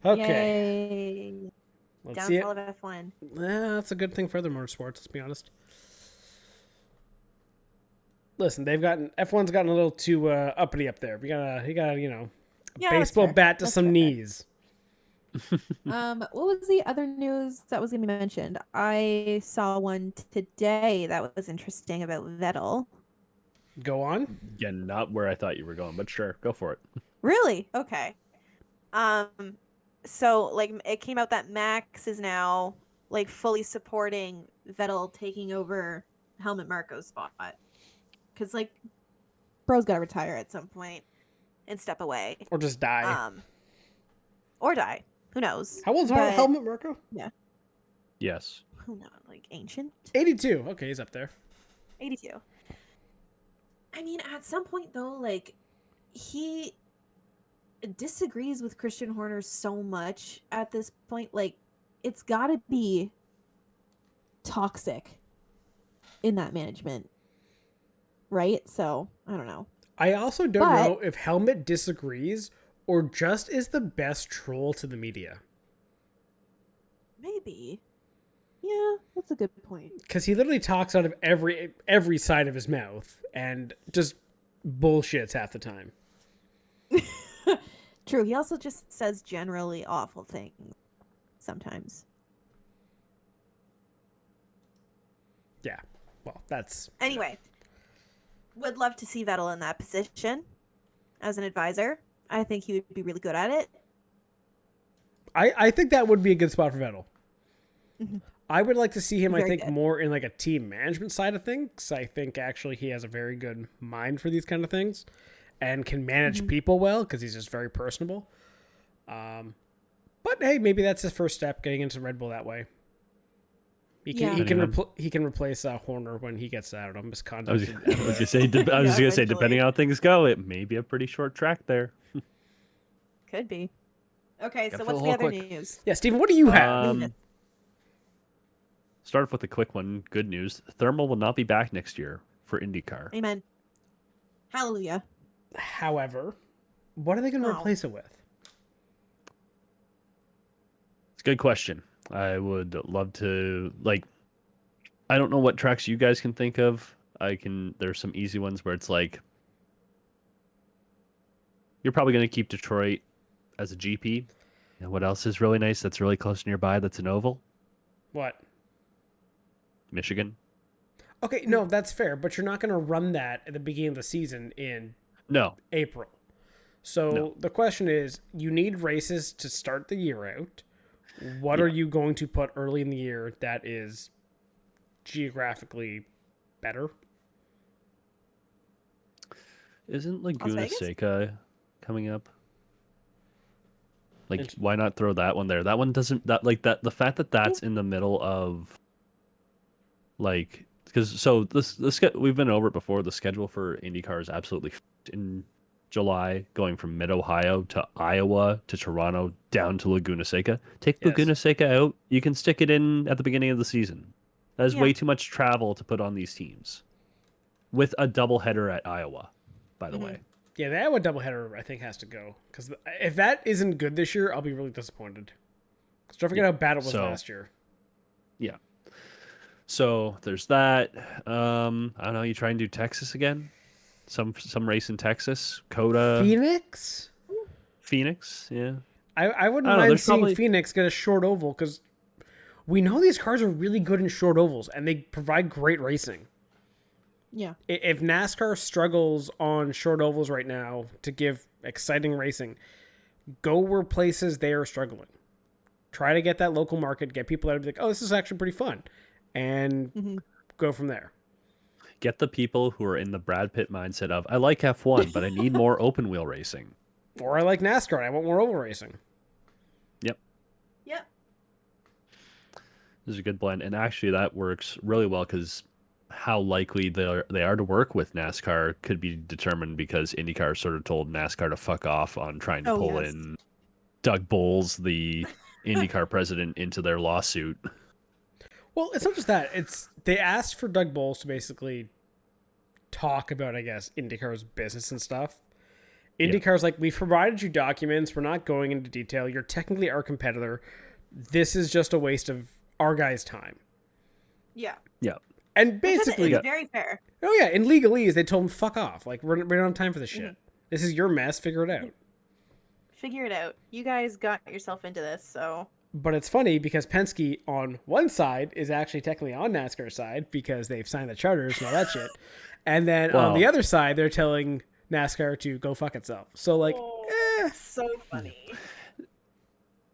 Okay.
Yay.
Let's see it.
Downfall of F1.
That's a good thing for other motorsports, let's be honest. Listen, F1's gotten a little too uppity up there. You gotta,
Yeah, that's
baseball
fair.
bat to
That's
some
fair.
knees.
What was the other news that was going to be mentioned? I saw one today that was interesting about Vettel.
Go on.
Yeah, not where I thought you were going, but sure, go for it.
Really? Okay. So it came out that Max is now fully supporting Vettel taking over Helmut Marko's spot. Cuz bro's got to retire at some point and step away.
Or just die.
Or die. Who knows?
How old's
But-
Helmut Marko?
Yes.
Who knows? Ancient?
82. Okay, he's up there.
82. I mean, at some point though, he disagrees with Christian Horner so much at this point. It's got to be toxic in that management, right? So I don't know.
I also don't
But-
know if Helmut disagrees or just is the best troll to the media.
Maybe. Yeah, that's a good point.
Because he literally talks out of every side of his mouth and just bullshits half the time.
True. He also just says generally awful things sometimes.
Yeah. Well, that's...
Anyway, would love to see Vettel in that position as an advisor. I think he would be really good at it.
I think that would be a good spot for Vettel.
Mhm.
I would like to see him,
Very
I think,
good.
more in like a team management side of things. I think actually he has a very good mind for these kind of things and can manage people well because he's just very personable. But hey, maybe that's his first step, getting into Red Bull that way. He can replace Horner when he gets out of misconduct.
I was gonna say, depending on how things go, it may be a pretty short track there.
Could be. Okay,
Gotta
so
fill
what's
a
the
hole
other
quick.
news?
Yeah, Steven, what do you have?
Start off with a quick one. Good news. Thermal will not be back next year for IndyCar.
Amen. Hallelujah.
However, what are they going to replace it with?
It's a good question. I would love to, I don't know what tracks you guys can think of. There's some easy ones where it's like, you're probably going to keep Detroit as a GP. And what else is really nice that's really close nearby that's an oval?
What?
Michigan.
Okay, no, that's fair, but you're not going to run that at the beginning of the season in April. So the question is, you need races to start the year out. What are you going to put early in the year that is geographically better?
Isn't Laguna Seca coming up? Why not throw that one there? That one doesn't the fact that that's in the middle of this we've been over it before. The schedule for IndyCar is absolutely in July, going from mid-Ohio to Iowa to Toronto down to Laguna Seca. Take Laguna Seca out. You can stick it in at the beginning of the season. That is way too much travel to put on these teams. With a doubleheader at Iowa, by the way.
Yeah, the Iowa doubleheader, I think, has to go. Because if that isn't good this year, I'll be really disappointed. Because don't forget how bad it was last year.
Yeah. So there's that. I don't know. You try and do Texas again? Some race in Texas? Coda? Phoenix, yeah.
I wouldn't mind seeing Phoenix get a short oval because we know these cars are really good in short ovals and they provide great racing.
Yeah.
If NASCAR struggles on short ovals right now to give exciting racing, go where places they are struggling. Try to get that local market, get people that would be like, oh, this is actually pretty fun, and go from there.
Get the people who are in the Brad Pitt mindset of, I like F1, but I need more open wheel racing.
Or I like NASCAR, I want more oval racing.
Yep. This is a good blend, and actually that works really well because how likely they are to work with NASCAR could be determined because IndyCar sort of told NASCAR to fuck off on trying to pull in Doug Bowles, the IndyCar president, into their lawsuit.
Well, it's not just that. They asked for Doug Bowles to basically talk about, I guess, IndyCar's business and stuff. IndyCar's like, we've provided you documents. We're not going into detail. You're technically our competitor. This is just a waste of our guys' time.
Yeah.
And basically,
it's very fair.
Oh yeah, in legalese, they told him fuck off. Like we don't have time for this shit. This is your mess. Figure it out.
Figure it out. You guys got yourself into this, so.
But it's funny because Penske on one side is actually technically on NASCAR's side because they've signed the charters and all that shit, and then on the other side they're telling NASCAR to go fuck itself. So
so funny.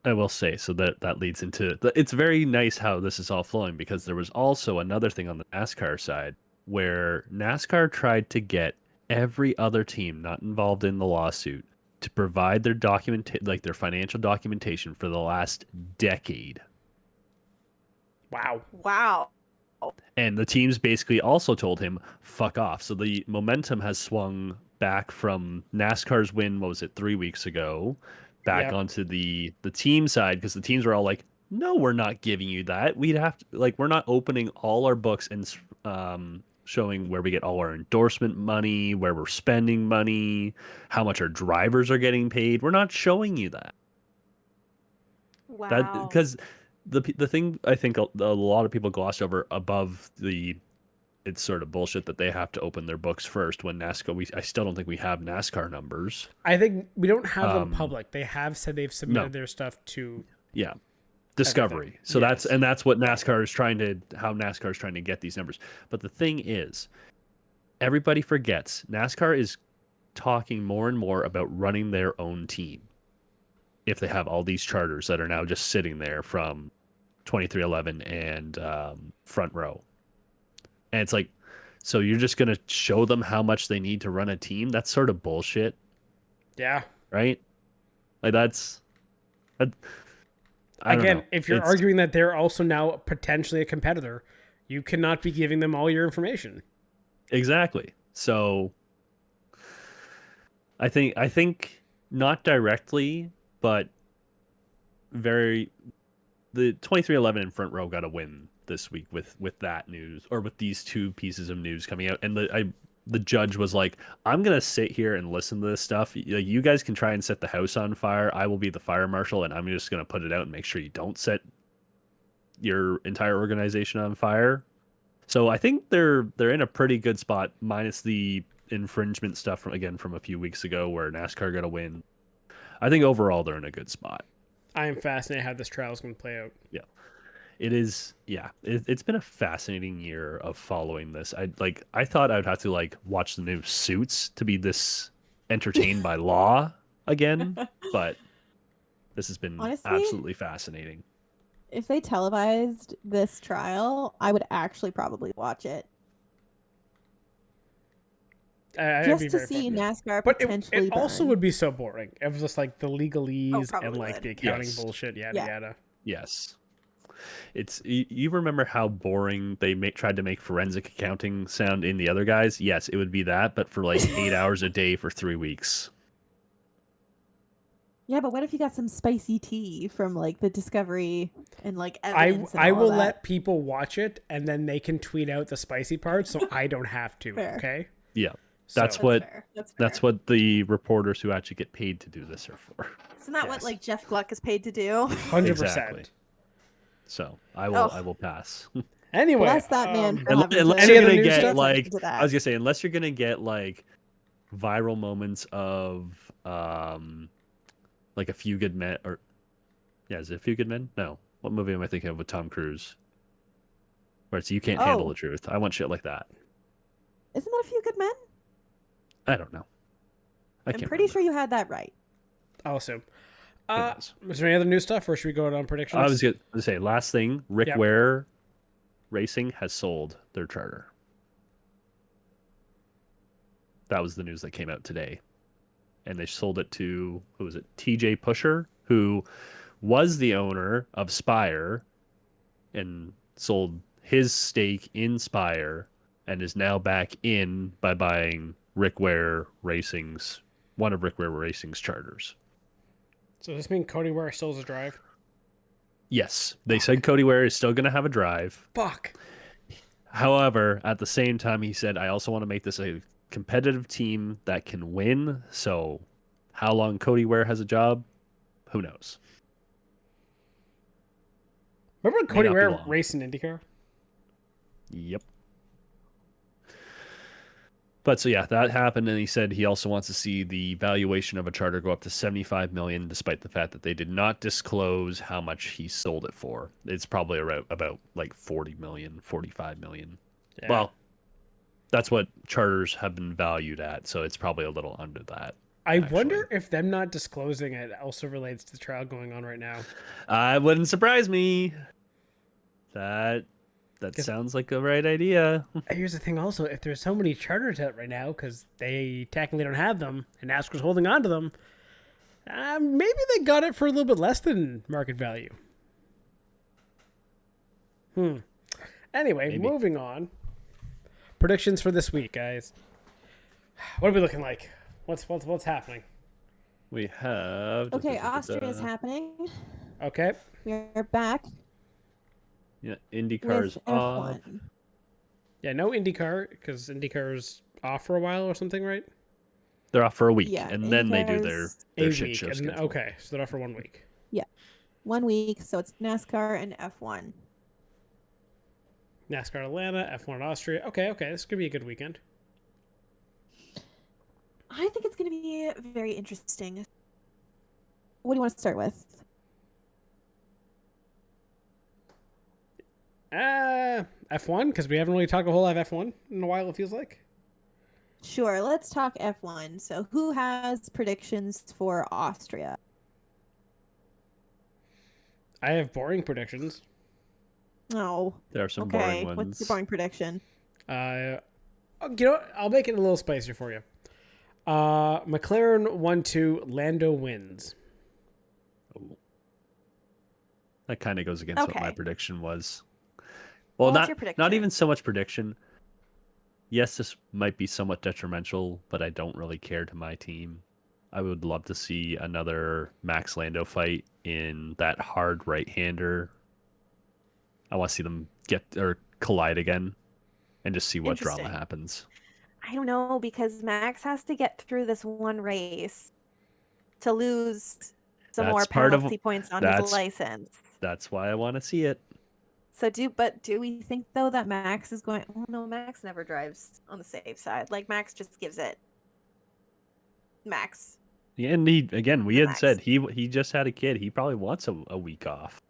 I will say, so that leads into it's very nice how this is all flowing because there was also another thing on the NASCAR side where NASCAR tried to get every other team not involved in the lawsuit to provide their their financial documentation for the last decade.
Wow.
And the teams basically also told him fuck off. So the momentum has swung back from NASCAR's win, 3 weeks ago, back onto the team side because the teams were all like, no, we're not giving you that. We'd have to we're not opening all our books and showing where we get all our endorsement money, where we're spending money, how much our drivers are getting paid. We're not showing you that.
Wow.
Because the thing I think a lot of people glossed over above it's sort of bullshit that they have to open their books first when NASCAR. I still don't think we have NASCAR numbers.
I think we don't have them public. They have said they've submitted their stuff to
Discovery.
Everything.
So that's what NASCAR is trying to get these numbers. But the thing is, everybody forgets NASCAR is talking more and more about running their own team. If they have all these charters that are now just sitting there from 2311 and Front Row. And it's like, so you're just going to show them how much they need to run a team? That's sort of bullshit.
Yeah.
Right? Like that's... I don't
Again,
know.
if you're arguing that they're also now potentially a competitor, you cannot be giving them all your information. Exactly.
So I think not directly, but the 2311 and Front Row got a win this week with that news, or with these two pieces of news coming out. And the judge was like, I'm going to sit here and listen to this stuff. You guys can try and set the house on fire. I will be the fire marshal, and I'm just going to put it out and make sure you don't set your entire organization on fire. So I think they're in a pretty good spot, minus the infringement stuff from a few weeks ago where NASCAR got a win. I think overall they're in a good spot.
I am fascinated how this trial is going to play out.
Yeah. It is, yeah. It's been a fascinating year of following this. I thought I'd have to watch the new Suits to be this entertained by law again, but this has been
Honestly,
absolutely fascinating.
If they televised this trial, I would actually probably watch it. Just to see NASCAR potentially
it also
burn.
would be so boring. It was just like the legalese and
would.
the accounting
Yes.
bullshit, yada
Yeah.
yada.
Yes. It's you remember how boring they tried to make forensic accounting sound in the other guys? Yes, it would be that, but for 8 hours a day for 3 weeks.
Yeah, but what if you got some spicy tea from the discovery and evidence?
I
and all
will
that?
let people watch it and then they can tweet out the spicy parts, so I don't have to.
Fair.
Okay.
Yeah.
So-
That's what
fair. That's fair.
that's what the reporters who actually get paid to do this are for.
Isn't that
Yes.
what Jeff Gluck is paid to do?
100%.
Exactly. So I will pass.
Anyway,
Bless that man for having
Unless
to
Any
you're
other
gonna
news
get
stuff?
into that.
I was gonna say, unless you're gonna get viral moments of A Few Good Men, or is it A Few Good Men? No, what movie am I thinking of with Tom Cruise? Where it's You Can't Handle
Oh.
the Truth. I want shit like that.
Isn't that A Few Good Men?
I don't know. I
I'm
can't
pretty
remember.
sure you had that right.
I'll assume.
Who knows?
Was there any other new stuff, or should we go on predictions?
I was going to say, last thing, Rick
Yep.
Ware Racing has sold their charter. That was the news that came out today. And they sold it to, who was it? TJ Pusher, who was the owner of Spire and sold his stake in Spire and is now back in by buying one of Rick Ware Racing's charters.
So does this mean Cody Ware still has a drive?
Yes, they said Cody Ware is still going to have a drive.
Fuck.
However, at the same time, he said, I also want to make this a competitive team that can win. So how long Cody Ware has a job, who knows?
Remember when
May
Cody
not be
Ware
long.
raced in IndyCar?
Yep. But so yeah, that happened, and he said he also wants to see the valuation of a charter go up to $75 million, despite the fact that they did not disclose how much he sold it for. It's probably about $40 million, $45 million.
Yeah.
Well, that's what charters have been valued at, so it's probably a little under that.
I
actually.
wonder if them not disclosing it also relates to the trial going on right now.
Wouldn't surprise me. That sounds like a right idea.
Here's the thing also, if there's so many charters out right now, because they technically don't have them, and NASCAR's holding on to them, maybe they got it for a little bit less than market value. Anyway,
Maybe.
moving on. Predictions for this week, guys. What are we looking like? What's happening?
We have...
Okay, Austria is happening.
Okay.
We're back
Yeah, IndyCar's
with
off.
F1.
Yeah, no IndyCar, because IndyCar's off for a while or something, right?
They're off for a week,
Yeah,
and then they do their
A
shit
week.
show
And,
schedule.
okay, so they're off for 1 week.
1 week, so it's NASCAR and F1.
NASCAR Atlanta, F1 Austria. Okay, this could be a good weekend.
I think it's going to be very interesting.
What do you want to start with?
F1, because we haven't really talked a whole lot of F1 in a while, it feels like.
Sure, let's talk F1. So, who has predictions for Austria?
I have boring predictions.
Oh,
There are some
okay.
boring
What's your
ones.
boring prediction?
I'll make it a little spicier for you. McLaren 1-2, Lando wins.
Oh. That kind of goes against what my
Okay.
prediction was. Well,
What's your
not
prediction?
even so much prediction. Yes, this might be somewhat detrimental, but I don't really care to my team. I would love to see another Max Lando fight in that hard right-hander. I want to see them collide again and just see what drama
Interesting.
happens.
I don't know, because Max has to get through this one race to lose some more
That's part of-
penalty points on his license.
That's why I want to see it.
So do we think though that Max is going? Oh no, Max never drives on the safe side. Like Max just gives it. Max.
Yeah, and we had
Max.
said he just had a kid. He probably wants a week off.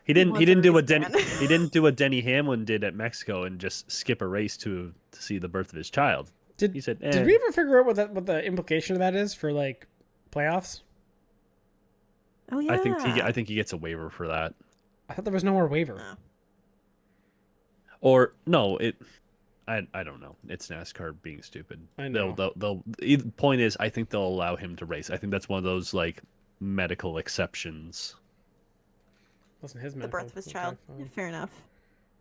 He didn't do what Denny Hamlin did at Mexico and just skip a race to see the birth of his child. He said,
Did we ever figure out what the implication of that is for like playoffs?
Oh yeah.
I think he gets a waiver for that.
I thought there was no more waiver.
Oh.
Or no, I don't know. It's NASCAR being stupid.
I know.
The point is, I think they'll allow him to race. I think that's one of those like medical exceptions.
Wasn't his
The
medical.
birth of his child.
Okay, fine.
Fair enough.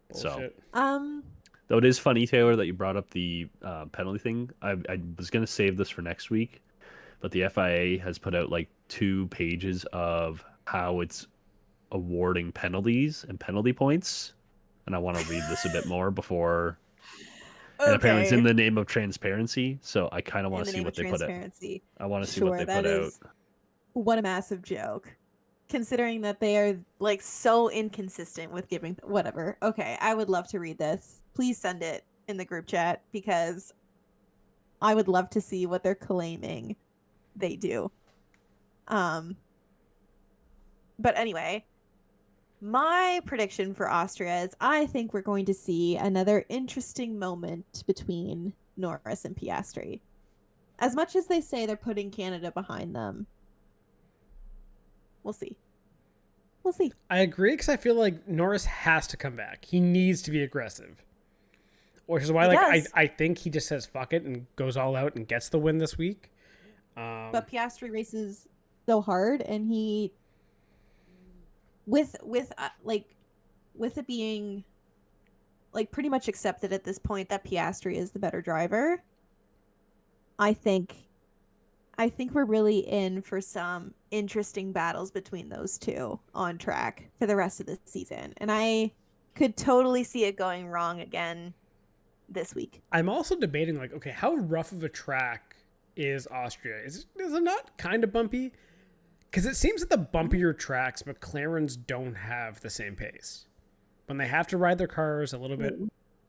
Bullshit.
Though it is funny, Taylor, that you brought up the penalty thing. I was going to save this for next week, but the FIA has put out like 2 pages of how it's awarding penalties and penalty points, and I want to read this a bit more before. And apparently it's in the name of transparency, so I kind of want to see what they put out. I want to see what they put out.
What a massive joke.
Considering that they are like so inconsistent with giving whatever. Okay, I would love to read this. Please send it in the group chat because
I would love to see what they're claiming they do.
But anyway, my prediction for Austria is
I think we're going to see another interesting moment between Norris and Piastri. As much as they say they're putting Canada behind them, we'll see. We'll see.
I agree because I feel like Norris has to come back. He needs to be aggressive. Which is why I think he just says fuck it and goes all out and gets the win this week.
But Piastri races so hard, and he with it being like pretty much accepted at this point that Piastri is the better driver. I think we're really in for some interesting battles between those two on track for the rest of the season. And I could totally see it going wrong again this week.
I'm also debating, like, okay, how rough of a track is Austria? Is it not kind of bumpy? Because it seems that the bumpier tracks, McLarens don't have the same pace. When they have to ride their cars a little bit,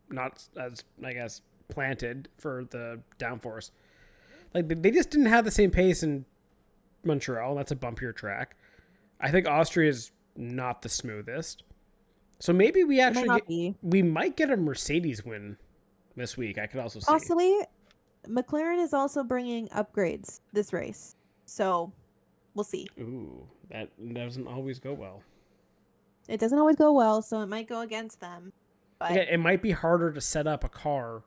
not as, I guess, planted for the downforce. Like, they just didn't have the same pace in Montreal. That's a bumpier track. I think Austria is not the smoothest. So maybe we might get a Mercedes win this week. I could also see.
Possibly, McLaren is also bringing upgrades this race. So we'll see.
Ooh, that doesn't always go well.
It doesn't always go well, so it might go against them. But
Okay, it might be harder to set up a car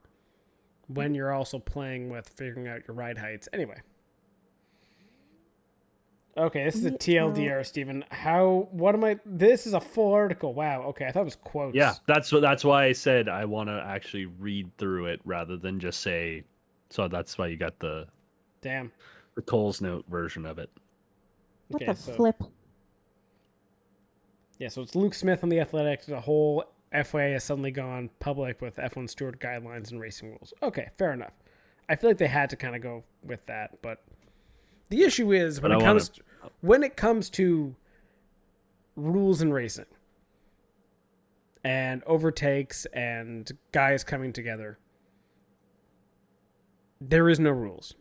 when you're also playing with figuring out your ride heights. Anyway. Okay, this is a TLDR, Stephen. This is a full article. Wow. Okay, I thought it was quotes.
Yeah, that's why I said I want to actually read through it rather than just say. So that's why you got the Coles Note version of it.
What the flip?
Yeah, so it's Luke Smith on The Athletic. The whole FIA has suddenly gone public with F1 steward guidelines and racing rules. Okay, fair enough. I feel like they had to kind of go with that, but the issue is when it comes to rules in racing and overtakes and guys coming together, there is no rules.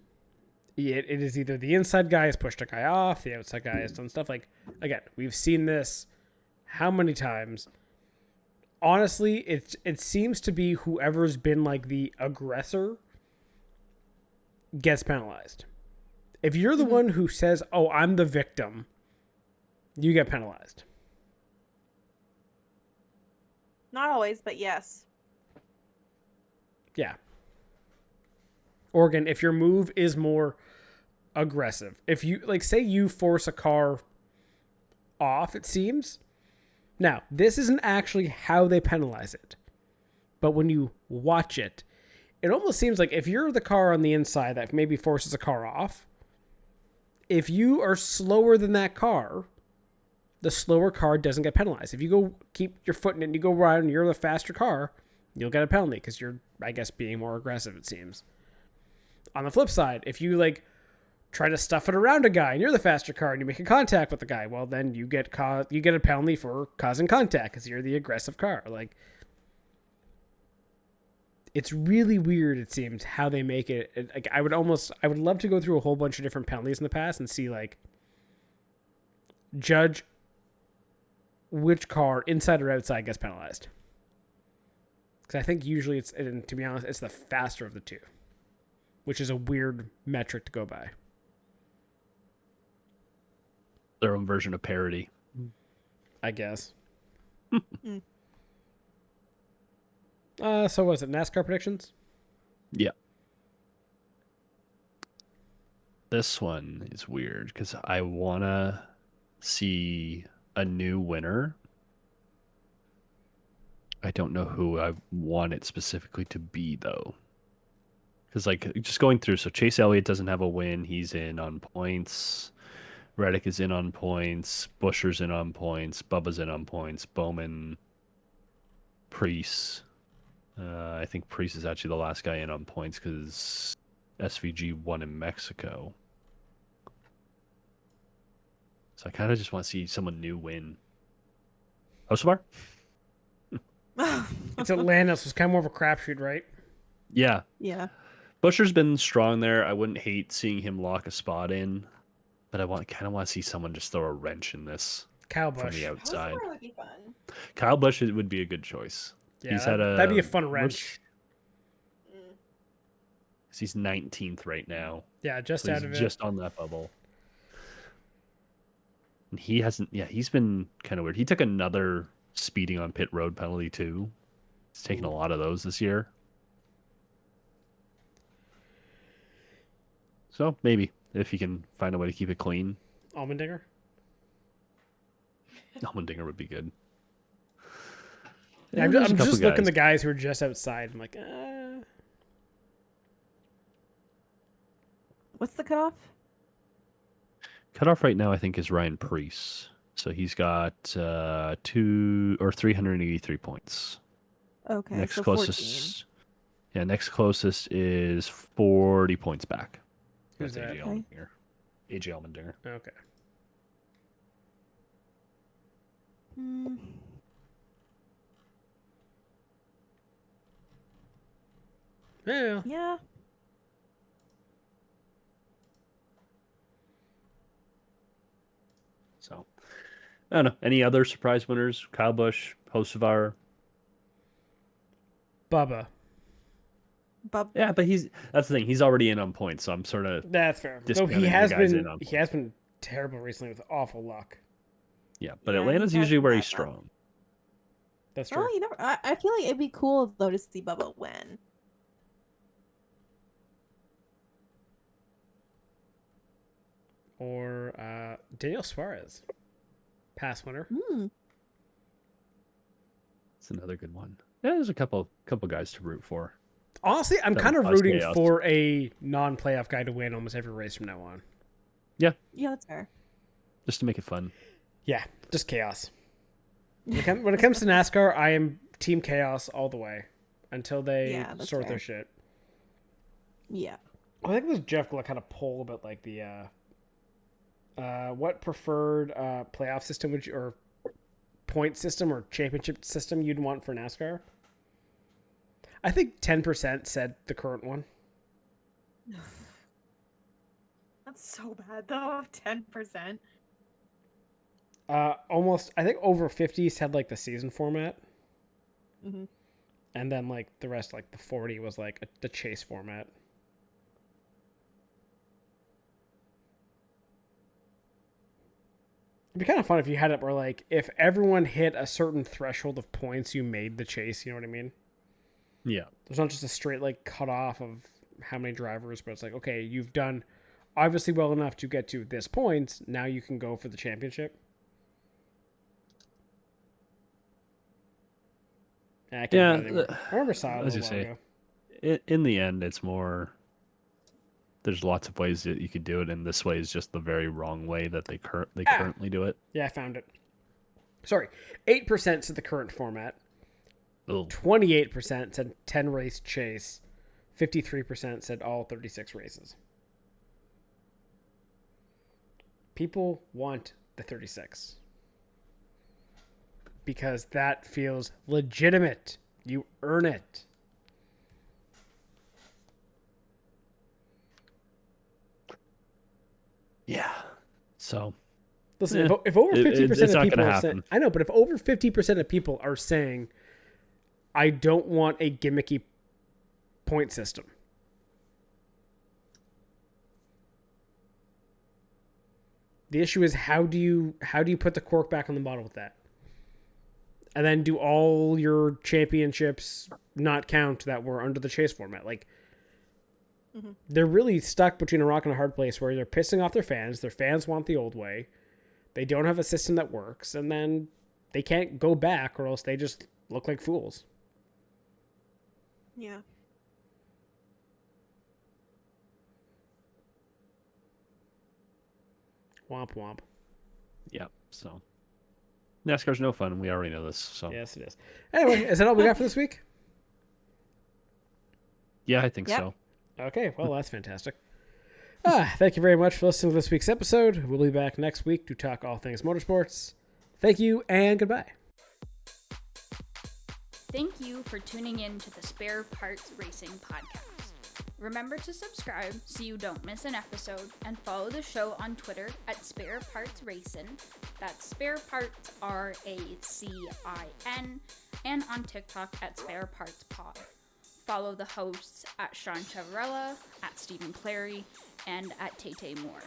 It is either the inside guy has pushed a guy off, the outside guy has done stuff like, again, we've seen this how many times? honestly, it seems to be whoever's been like the aggressor gets penalized. If you're the one who says, "Oh, I'm the victim," you get penalized.
Not always, but yes.
Yeah. Oregon, if your move is more aggressive, if you like, say you force a car off, it seems. Now, this isn't actually how they penalize it, but when you watch it, it almost seems like if you're the car on the inside that maybe forces a car off, if you are slower than that car, the slower car doesn't get penalized. If you go keep your foot in it and you go right and you're the faster car, you'll get a penalty because you're, I guess, being more aggressive, it seems. On the flip side, if you like try to stuff it around a guy and you're the faster car and you make a contact with the guy, well, then you get a penalty for causing contact because you're the aggressive car. Like, it's really weird, it seems, how they make it. Like, I would love to go through a whole bunch of different penalties in the past and see, like, judge which car, inside or outside, gets penalized. Because I think usually it's, and to be honest, it's the faster of the two, which is a weird metric to go by.
Their own version of parody,
I guess. So was it NASCAR predictions?
Yeah. This one is weird because I want to see a new winner. I don't know who I want it specifically to be, though. Because, like, just going through, so Chase Elliott doesn't have a win. He's in on points. Reddick is in on points. Buscher's in on points. Bubba's in on points. Bowman, Priest. I think Priest is actually the last guy in on points because SVG won in Mexico. So I kind of just want to see someone new win. Hosovar?
It's Atlanta, so it's kind of more of a crapshoot, right?
Yeah.
Yeah.
Buscher's been strong there. I wouldn't hate seeing him lock a spot in, but I kind of want to see someone just throw a wrench in this
Kyle
from
Busch.
the outside.
Hosovar would be fun.
Kyle Busch would be a good choice.
Yeah,
He's had
that'd be a fun wrench.
He's 19th right now.
Yeah, just
So
out
he's
of it.
just on that bubble. And he hasn't. Yeah, he's been kind of weird. He took another speeding on pit road penalty too. He's taken a lot of those this year. So maybe if he can find a way to keep it clean,
Allmendinger?
Allmendinger would be good.
Yeah, I'm
there's a couple
just looking at the
guys.
guys who are just outside. I'm like,
What's the cutoff?
Cutoff right now, I think, is Ryan Priest. So he's got 383 points.
Okay.
Next
so
closest, yeah, next closest is 40 points back.
Who's
That's
that?
AJ
Okay.
Allmendinger. AJ Allmendinger.
okay.
Hmm.
Yeah.
Yeah.
So I don't know. Any other surprise winners? Kyle Busch, Hocevar.
Bubba.
Yeah, but that's the thing. He's already in on points, so I'm sort of
That's fair. Though
discounting
he
the
has
guys in
been
on
he has been terrible recently with awful luck.
yeah. But
Yeah,
Atlanta's
he's had
usually where
bad
he's
luck.
strong.
That's true.
Oh, you never. I feel like it'd be cool though to see Bubba win.
Or Daniel Suarez. Past winner.
Hmm.
It's another good one. Yeah, there's a couple guys to root for.
Honestly, I'm
That
kind
would
of
cause
rooting
chaos.
for a non-playoff guy to win almost every race from now on.
Yeah, that's fair.
Just to make it fun.
Yeah, just chaos. When it comes to NASCAR, I am Team Chaos all the way until they
Yeah, that's
sort their
fair.
shit.
Yeah.
I think it was Jeff Gluck had a poll about like the what preferred playoff system would you, or point system or championship system you'd want for NASCAR. I think 10% said the current one.
That's so bad though. 10%.
Almost, I think over 50 said like the season format.
Mhm.
And then like the rest, like the 40 was like the chase format. It'd be kind of fun if you had it where like if everyone hit a certain threshold of points, you made the chase. You know what I mean?
Yeah.
There's not just a straight like cutoff of how many drivers, but it's like, okay, you've done obviously well enough to get to this point. Now you can go for the championship. I can't remember anymore. I remember saw it a
as you
little while
say,
ago.
in the end, it's more. There's lots of ways that you could do it, and this way is just the very wrong way that they currently do it.
Yeah, I found it. Sorry, 8% said the current format.
Ugh.
28% said 10 race chase. 53% said all 36 races. People want the 36 because that feels legitimate. You earn it.
Yeah. So,
listen, if over 50%
it's
of
not
people
gonna
are saying,
happen.
I know, but if over 50% of people are saying, I don't want a gimmicky point system. The issue is how do you put the cork back on the bottle with that? And then do all your championships not count that were under the chase format? Like, they're really stuck between a rock and a hard place where they're pissing off their fans. Their fans want the old way. They don't have a system that works, and then they can't go back or else they just look like fools.
Yeah.
Womp womp.
yeah. So, NASCAR's no fun. We already know this. So,
Yes, it is. Anyway, is that all we got for this week?
yeah, I think
Yep.
so.
Okay, well, that's fantastic. Thank you very much for listening to this week's episode. We'll be back next week to talk all things motorsports. Thank you and goodbye.
Thank you for tuning in to the Spare Parts Racing Podcast. Remember to subscribe so you don't miss an episode, and follow the show on Twitter at Spare Parts Racing. That's Spare Parts RACIN, and on TikTok at Spare Parts Pod. Follow the hosts at Sean Chavarella, at Stephen Clary, and at Tay Moore.